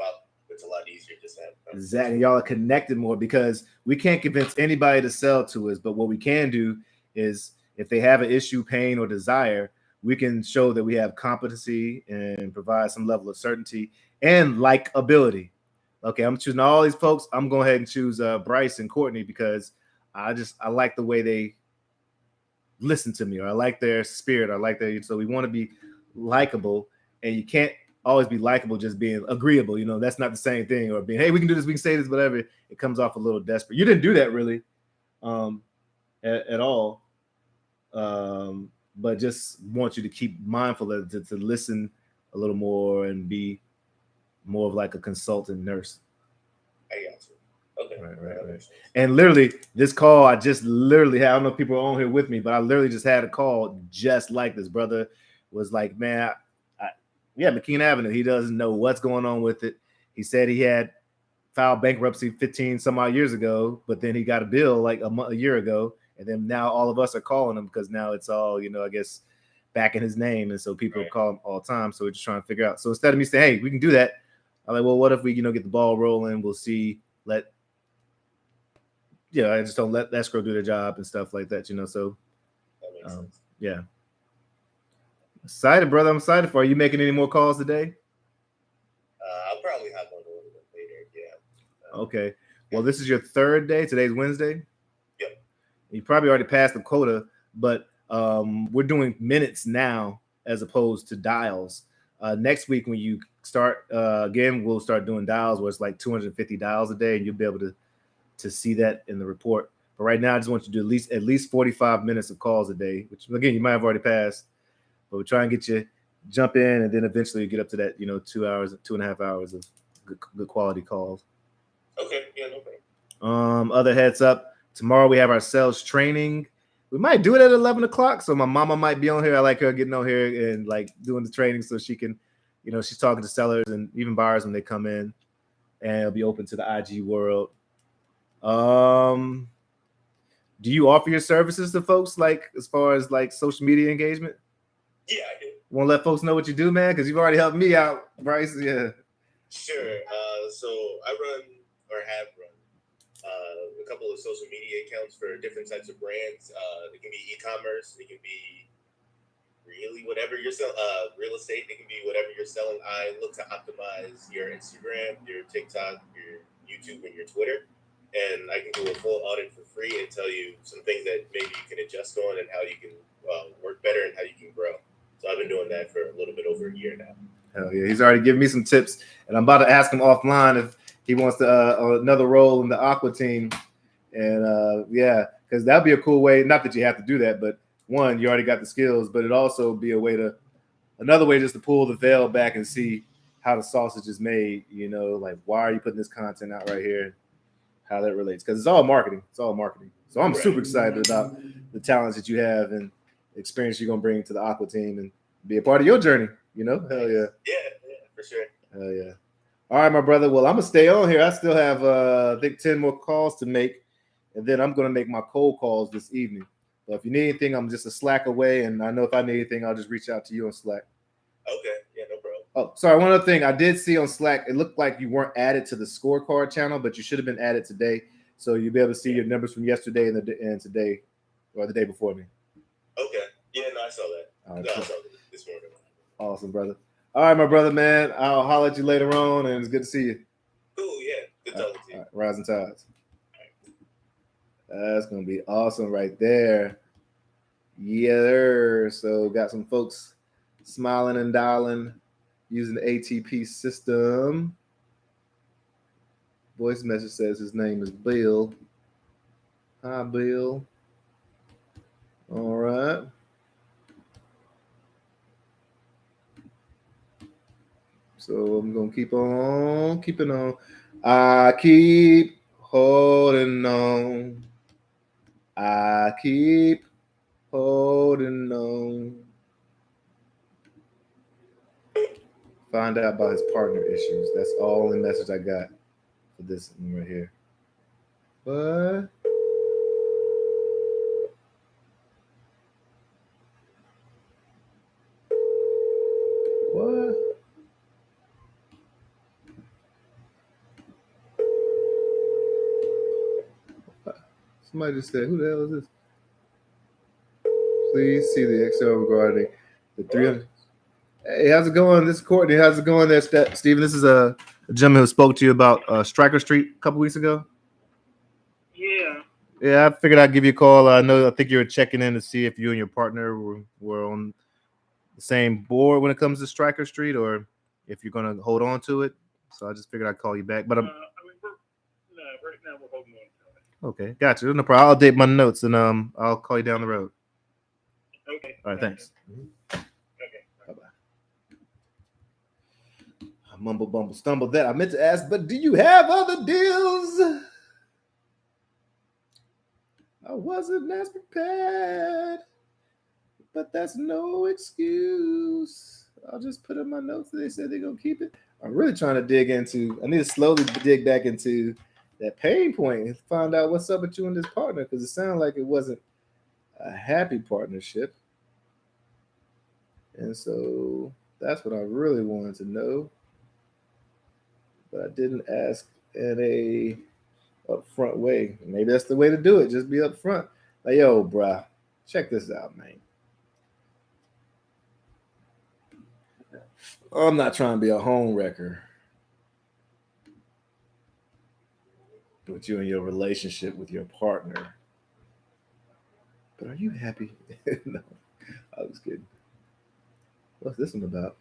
It's a lot easier just to have them. Exactly. Y'all are connected more, because we can't convince anybody to sell to us, but what we can do is, if they have an issue, pain, or desire, we can show that we have competency and provide some level of certainty and likability. Okay, I'm choosing all these folks. I'm going ahead and choose Bryce and Courtney, because I like the way they listen to me, or I like their spirit. So we want to be likable, and you can't always be likable just being agreeable. That's not the same thing. Or being, hey, we can do this, we can say this, whatever. It comes off a little desperate. You didn't do that really at all. But just want you to keep mindful to listen a little more and be more of like a consultant nurse. I got you. Okay. Right. And literally, this call, I just literally had, I don't know if people are on here with me, but I literally just had a call just like this. Brother was like, man, McKean Avenue, he doesn't know what's going on with it. He said he had filed bankruptcy 15 some odd years ago, but then he got a bill like a year ago. And then now all of us are calling him, because now it's all, I guess, back in his name. And so people call him all the time. So we're just trying to figure out. So instead of me saying, hey, we can do that, I'm like, well, what if we, get the ball rolling? We'll see. I just don't let escrow do their job and stuff like that, So, yeah. Excited, brother. I'm excited for you. You making any more calls today? I'll probably hop on a little bit later. Yeah. Okay. Well, this is your third day. Today's Wednesday. Yep. You probably already passed the quota, but we're doing minutes now as opposed to dials. Next week, when you start again, we'll start doing dials where it's like 250 dials a day, and you'll be able to see that in the report. But right now, I just want you to do at least 45 minutes of calls a day, which again, you might have already passed. But we'll try and get you jump in, and then eventually you get up to that, 2 hours, 2.5 hours of good quality calls. Okay, yeah, no problem. Other heads up, tomorrow we have our sales training. We might do it at 11 o'clock. So my mama might be on here. I like her getting on here and like doing the training so she can, she's talking to sellers and even buyers when they come in, and it'll be open to the IG world. Do you offer your services to folks, like as far as like social media engagement? Yeah, I do. Want to let folks know what you do, man? Because you've already helped me out, Bryce. Yeah. Sure. So I run or have run a couple of social media accounts for different types of brands. It can be e-commerce. It can be really whatever you're selling. Real estate. It can be whatever you're selling. I look to optimize your Instagram, your TikTok, your YouTube, and your Twitter. And I can do a full audit for free and tell you some things that maybe you can adjust on and how you can work better and how you can grow. So I've been doing that for a little bit over a year now. Hell yeah, he's already given me some tips, and I'm about to ask him offline if he wants to another role in the Aqua team. And because that'd be a cool way. Not that you have to do that, but one, you already got the skills, but it'd also be another way just to pull the veil back and see how the sausage is made. Like, why are you putting this content out right here? How that relates, because it's all marketing. So I'm super excited about the talents that you have and the experience you're gonna bring to the Aqua team and be a part of your journey. Hell yeah. Yeah, for sure. Hell yeah. All right, my brother. Well, I'm gonna stay on here. I still have I think 10 more calls to make, and then I'm gonna make my cold calls this evening. But if you need anything, I'm just a Slack away, and I know if I need anything, I'll just reach out to you on Slack. Okay. Yeah, no problem. Oh, sorry. One other thing I did see on Slack, it looked like you weren't added to the scorecard channel, but you should have been added today. So you'll be able to see your numbers from yesterday and today, or the day before me. Okay. Yeah, no, I saw that. All right, No, I cool. saw that this morning. Awesome, brother. All right, my brother, man. I'll holler at you later on, and it's good to see you. Cool, yeah. Good talking to you. All right, rising tides. That's gonna be awesome right there. Yeah, so got some folks smiling and dialing using the ATP system. Voice message says his name is Bill. Hi, Bill. All right. So I'm gonna keep on keeping on. I keep holding on. I keep holding on. Find out about his partner issues. That's all the message I got for this one right here. What? What? Somebody just said, who the hell is this? Please see the Excel regarding the 300. Hey, how's it going? This is Courtney. How's it going there, Steven? This is a gentleman who spoke to you about Stryker Street a couple weeks ago. Yeah. Yeah, I figured I'd give you a call. I think you were checking in to see if you and your partner were on the same board when it comes to Stryker Street, or if you're going to hold on to it. So I just figured I'd call you back. But right now we're holding on to it. Okay, gotcha. No problem. I'll update my notes and I'll call you down the road. Okay. All right, thanks. Okay. Bye-bye. I mumble, bumble, stumble that I meant to ask, but do you have other deals? I wasn't as prepared, but that's no excuse. I'll just put in my notes. They said they're going to keep it. I'm really trying to I need to slowly dig back into that pain point and find out what's up with you and this partner, because it sounded like it wasn't a happy partnership. And so that's what I really wanted to know. But I didn't ask in a upfront way. Maybe that's the way to do it. Just be upfront. Like, yo, bruh, check this out, man. I'm not trying to be a home wrecker with you and your relationship with your partner. But are you happy? No, I was kidding. What's this one about?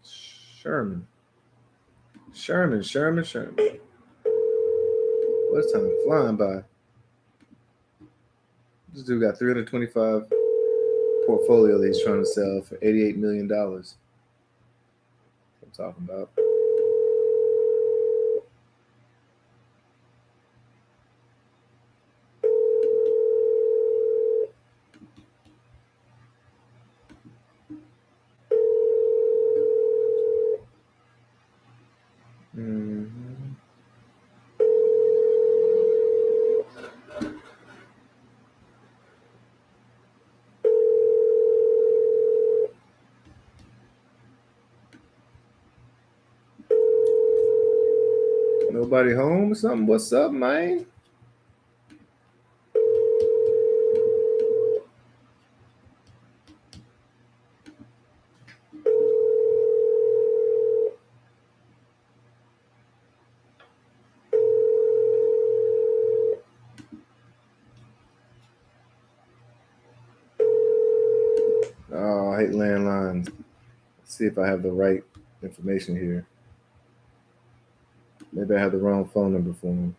Sherman. What's time flying by? This dude got 325 portfolio that he's trying to sell for $88 million. That's what I'm talking about. Nobody home or something? What's up, man? Oh, I hate landlines. Let's see if I have the right information here. Maybe I have the wrong phone number for him.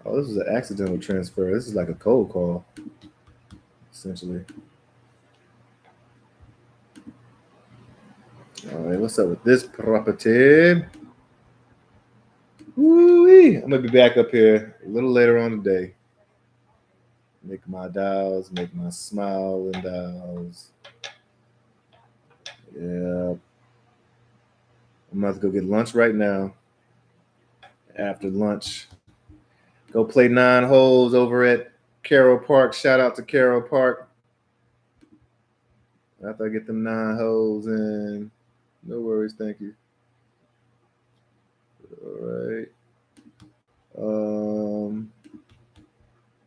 Oh, this is an accidental transfer. This is like a cold call, essentially. All right, what's up with this property? Woo-wee. I'm gonna be back up here a little later on today. Make my dials, make my smile and dials. Yeah. I'm about to go get lunch right now. After lunch, Go play 9 holes over at Carroll Park. Shout out to Carroll Park. After I get them 9 holes in. No worries, thank you. All right.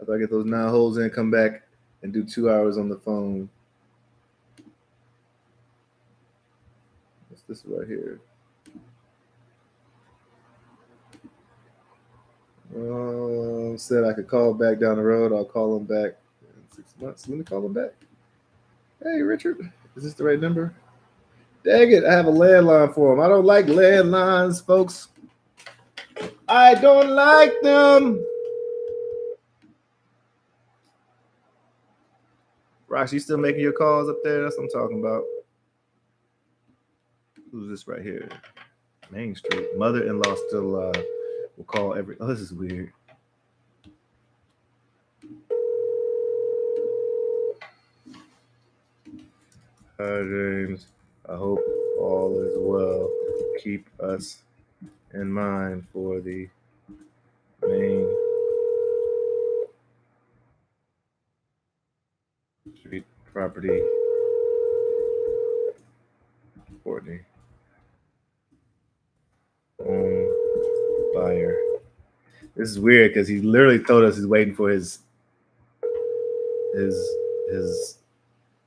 After I get those 9 holes in, come back and do 2 hours on the phone. What's this right here? Said I could call back down the road. I'll call him back in 6 months. Let me call him back. Hey, Richard, is this the right number? Dang it, I have a landline for him. I don't like landlines, folks. I don't like them. Rox, you still making your calls up there? That's what I'm talking about. Who's this right here? Main Street. Mother-in-law still will call every. Oh, this is weird. Hi, James. I hope all is well. Keep us in mind for the Main Street property. Courtney. Home buyer. This is weird because he literally told us he's waiting for his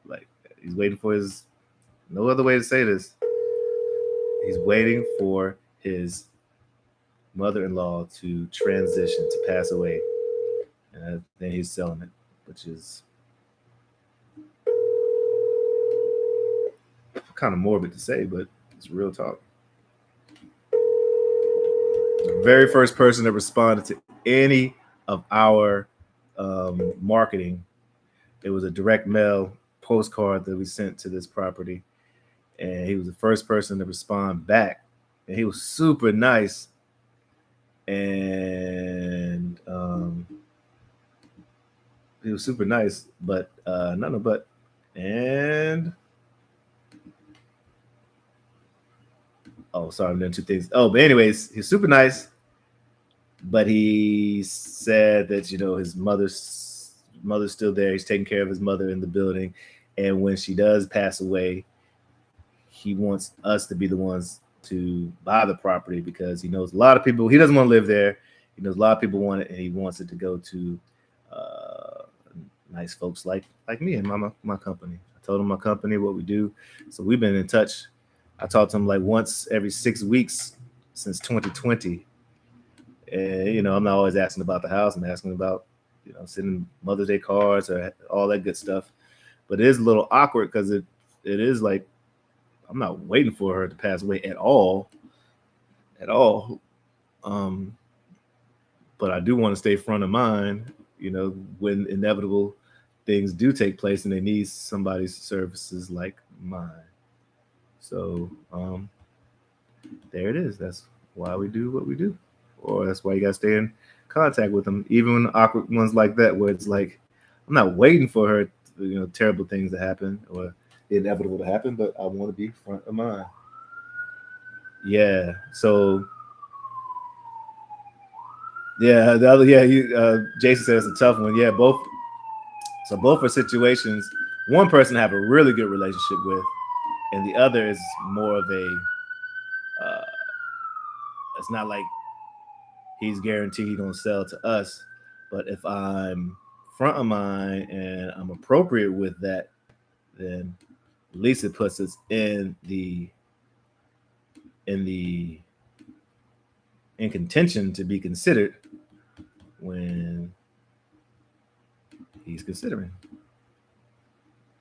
like he's waiting for his no other way to say this. He's waiting for his mother-in-law to transition, to pass away. And then he's selling it, which is kind of morbid to say, but it's real talk. The very first person that responded to any of our marketing, it was a direct mail postcard that we sent to this property. And he was the first person to respond back. And he was super nice. And he was super nice, but sorry, I'm doing 2 things. Oh, but anyways, he's super nice, but he said that his mother's still there. He's taking care of his mother in the building, and when she does pass away, he wants us to be the ones to buy the property because he knows a lot of people. He doesn't want to live there. He knows a lot of people want it, and he wants it to go to nice folks like me and my company. I told him my company, what we do. So we've been in touch. I talked to him like once every 6 weeks since 2020. And, I'm not always asking about the house. I'm asking about, sending Mother's Day cards or all that good stuff. But it is a little awkward because it is like, I'm not waiting for her to pass away at all. But I do want to stay front of mind, when inevitable things do take place and they need somebody's services like mine. So there it is. That's why we do what we do. Or that's why you got to stay in contact with them, even when awkward ones like that, where it's like, I'm not waiting for her, terrible things to happen or inevitable to happen, but I want to be front of mind. Yeah. So yeah, Jason said it's a tough one. Yeah, both are situations. One person I have a really good relationship with, and the other is more of a. It's not like he's guaranteed gonna sell to us, but if I'm front of mind and I'm appropriate with that, then at least it puts us in contention to be considered when he's considering.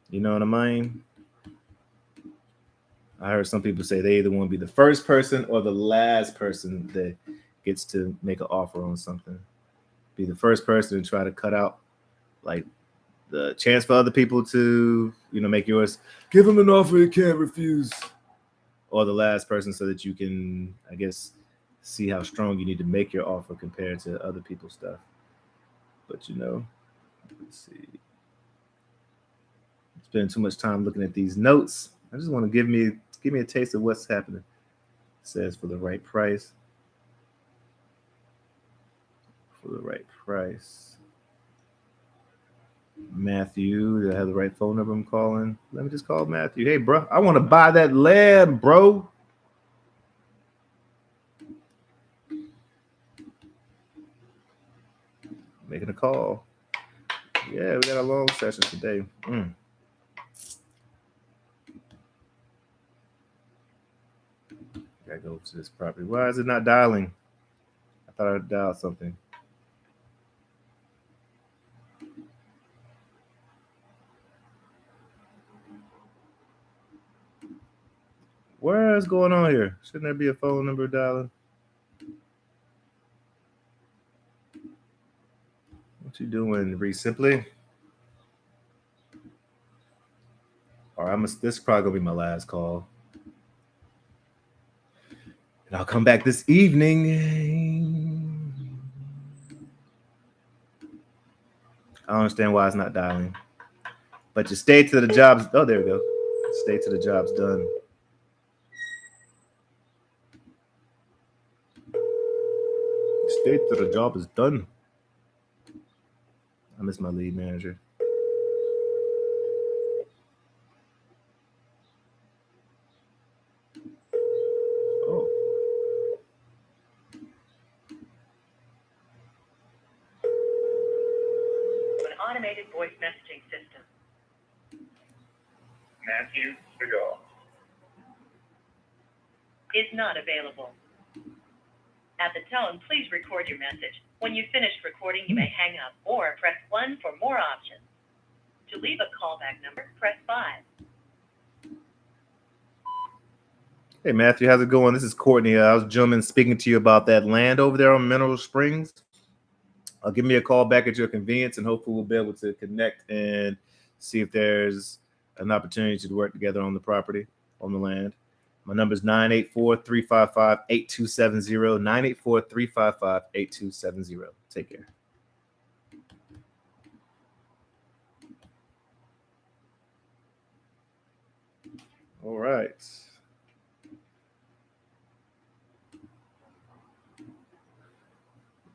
You know what I mean? I heard some people say they either want to be the first person or the last person that gets to make an offer on something. Be the first person to try to cut out like the chance for other people to, make yours. Give them an offer you can't refuse. Or the last person so that you can, I guess, see how strong you need to make your offer compared to other people's stuff. But let's see. Spending too much time looking at these notes. I just want to give me a taste of what's happening. It says for the right price. for the right price. Matthew, do I have the right phone number I'm calling? Let me just call Matthew. Hey, bro, I want to buy that land, bro. Making a call. Yeah, we got a long session today. Gotta go to this property. Why is it not dialing? I thought I'd dial something. What is going on here? Shouldn't there be a phone number dialing? What you doing, Reed? Simply? All right, this is probably gonna be my last call. And I'll come back this evening. I don't understand why it's not dialing. But you stay till the job's... Oh, there we go. Stay till the job's done. Stay till the job is done. I miss my lead manager. Oh. An automated voice messaging system. Matthew Segal. Is not available. At the tone, please record your message. When you've finished recording, you may hang up or press 1 for more options. To leave a callback number, press 5. Hey, Matthew, how's it going? This is Courtney. I was gentleman speaking to you about that land over there on Mineral Springs. Give me a call back at your convenience, and hopefully we'll be able to connect and see if there's an opportunity to work together on the property, on the land. My number is 984-355-8270, 984-355-8270. Take care. All right.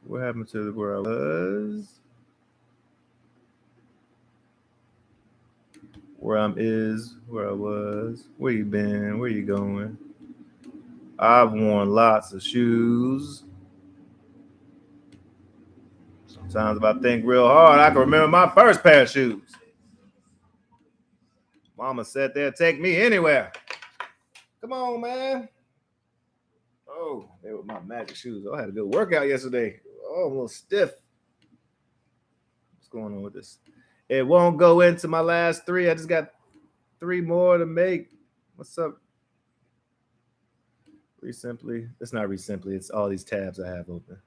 What happened to where I was? Where I was. Where you been? Where you going? I've worn lots of shoes. Sometimes if I think real hard, I can remember my first pair of shoes. Mama said they'll take me anywhere. Come on, man. Oh, they were my magic shoes. I had a good workout yesterday. Oh, I'm a little stiff. What's going on with this? It won't go into my last 3. I just got 3 more to make. What's up? Resimply. It's not Resimply. It's all these tabs I have open.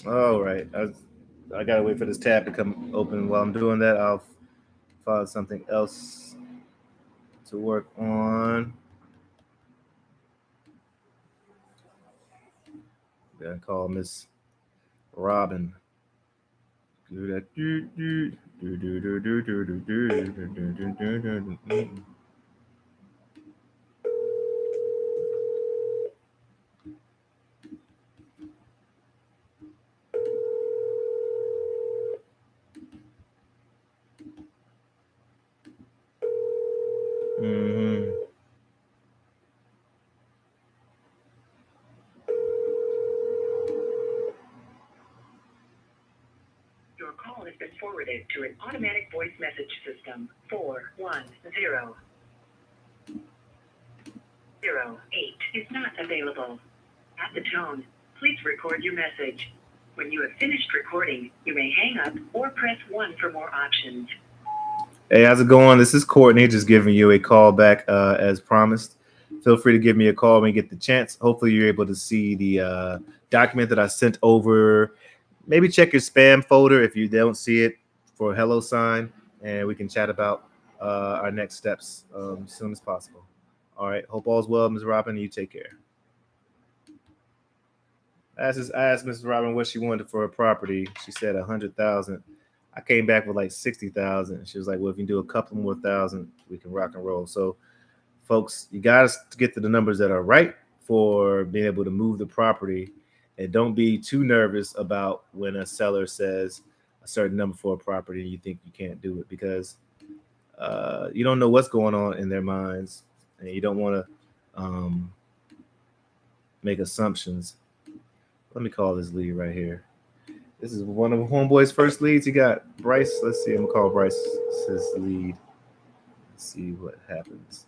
All right. I gotta wait for this tab to come open. While I'm doing that, I'll find something else to work on. I'm gonna call Miss Robin. Do that. Your call has been forwarded to an automatic voice message system. 41008 is not available. At the tone, please record your message. When you have finished recording, you may hang up or press 1 for more options. Hey, how's it going? This is Courtney, just giving you a call back as promised. Feel free to give me a call when you get the chance. Hopefully you're able to see the document that I sent over. Maybe check your spam folder if you don't see it for a hello sign, and we can chat about our next steps as soon as possible. All right. Hope all's well, Ms. Robin. You take care. I asked Mrs. Robin what she wanted for her property. She said 100,000. I came back with like 60,000. She was like, "Well, if you do a couple more thousand, we can rock and roll." So, folks, you got to get to the numbers that are right for being able to move the property, and don't be too nervous about when a seller says a certain number for a property and you think you can't do it, because you don't know what's going on in their minds, and you don't want to make assumptions. Let me call this lead right here. This is one of Homeboy's first leads. He got Bryce. Let's see. I'm gonna call Bryce his lead. Let's see what happens.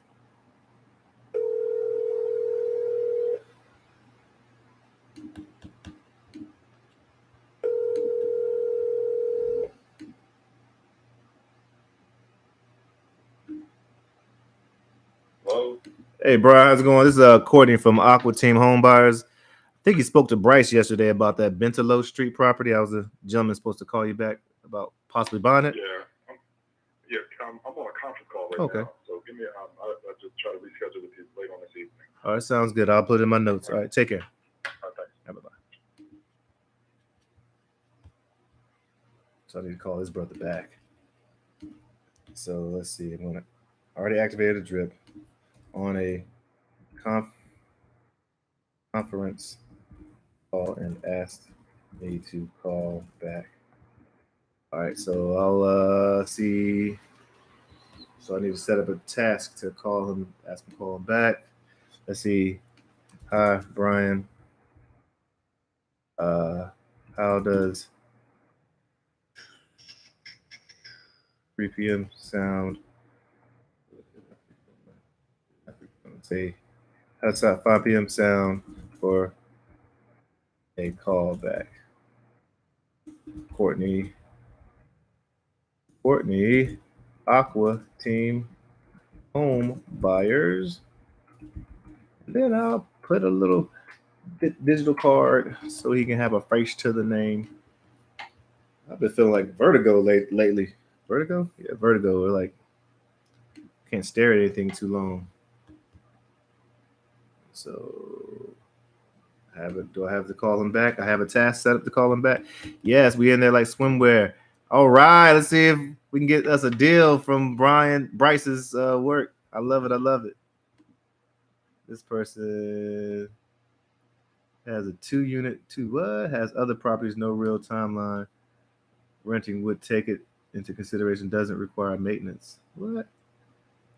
Hello? Hey, Brian, how's it going? This is Courtney from Aqua Team Home Buyers. I think you spoke to Bryce yesterday about that Bentalo Street property. I was the gentleman supposed to call you back about possibly buying it. Yeah, I'm on a conference call right Okay. now. So give me, I'll just try to reschedule with you later on this evening. All right, sounds good. I'll put it in my notes. All right, take care. All right, thanks. Bye-bye. So I need to call his brother back. So let's see. I'm gonna already activated a drip on a conference call and asked me to call back. All right, so I'll see. So I need to set up a task to call him, ask him to call him back. Let's see. Hi, Brian. How does 3 p.m. sound? Let's say, how does 5 p.m. sound for a call back? Courtney, Aqua Team Home Buyers. Then I'll put a little digital card so he can have a face to the name. I've been feeling like vertigo lately. Vertigo? Yeah, vertigo. Like, can't stare at anything too long. So, do I have to call him back? I have a task set up to call him back. Yes, we in there like swimwear. All right, let's see if we can get us a deal from Bryce's work. I love it. This person has a 2-unit, has other properties, no real timeline. Renting would take it into consideration, doesn't require maintenance. What?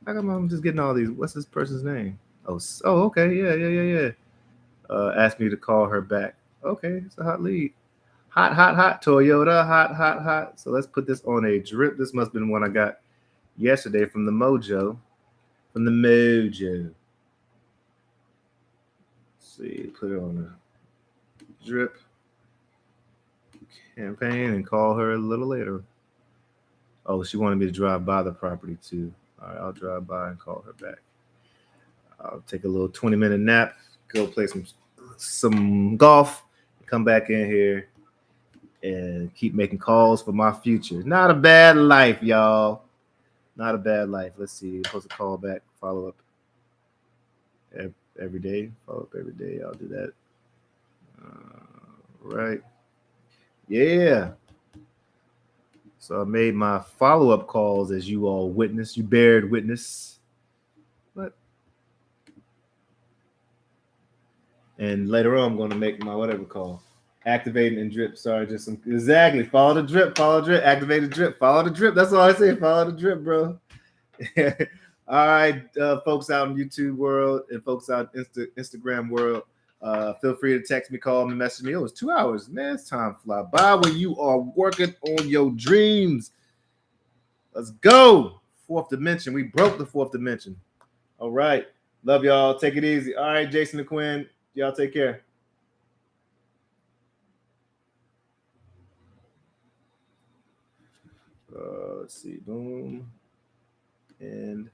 How come I'm just getting all these? What's this person's name? Oh, okay, yeah. Asked me to call her back. Okay, it's a hot lead. Hot, Toyota, hot. So let's put this on a drip. This must have been one I got yesterday from the Mojo. Let's see, put it on a drip campaign and call her a little later. Oh, she wanted me to drive by the property too. All right, I'll drive by and call her back. I'll take a little 20-minute nap, go play some golf, come back in here and keep making calls for my future. Not a bad life, y'all. Not a bad life. Let's see. I'm supposed to call back, follow up every day. Follow up every day. I'll do that. Right. Yeah. So I made my follow-up calls, as you all witnessed. You bared witness. What? And later on, I'm going to make my whatever call. Activating and drip. Sorry, just some. Exactly. Follow the drip. Activate the drip. Follow the drip. That's all I say. Follow the drip, bro. All right, folks out in YouTube world and folks out in Instagram world. Feel free to text me, call me, message me. Oh, it's 2 hours. Man, it's time fly by when you are working on your dreams. Let's go. 4th dimension. We broke the 4th dimension. All right. Love y'all. Take it easy. All right, Jason and Quinn. Y'all take care. Let's see. Boom. And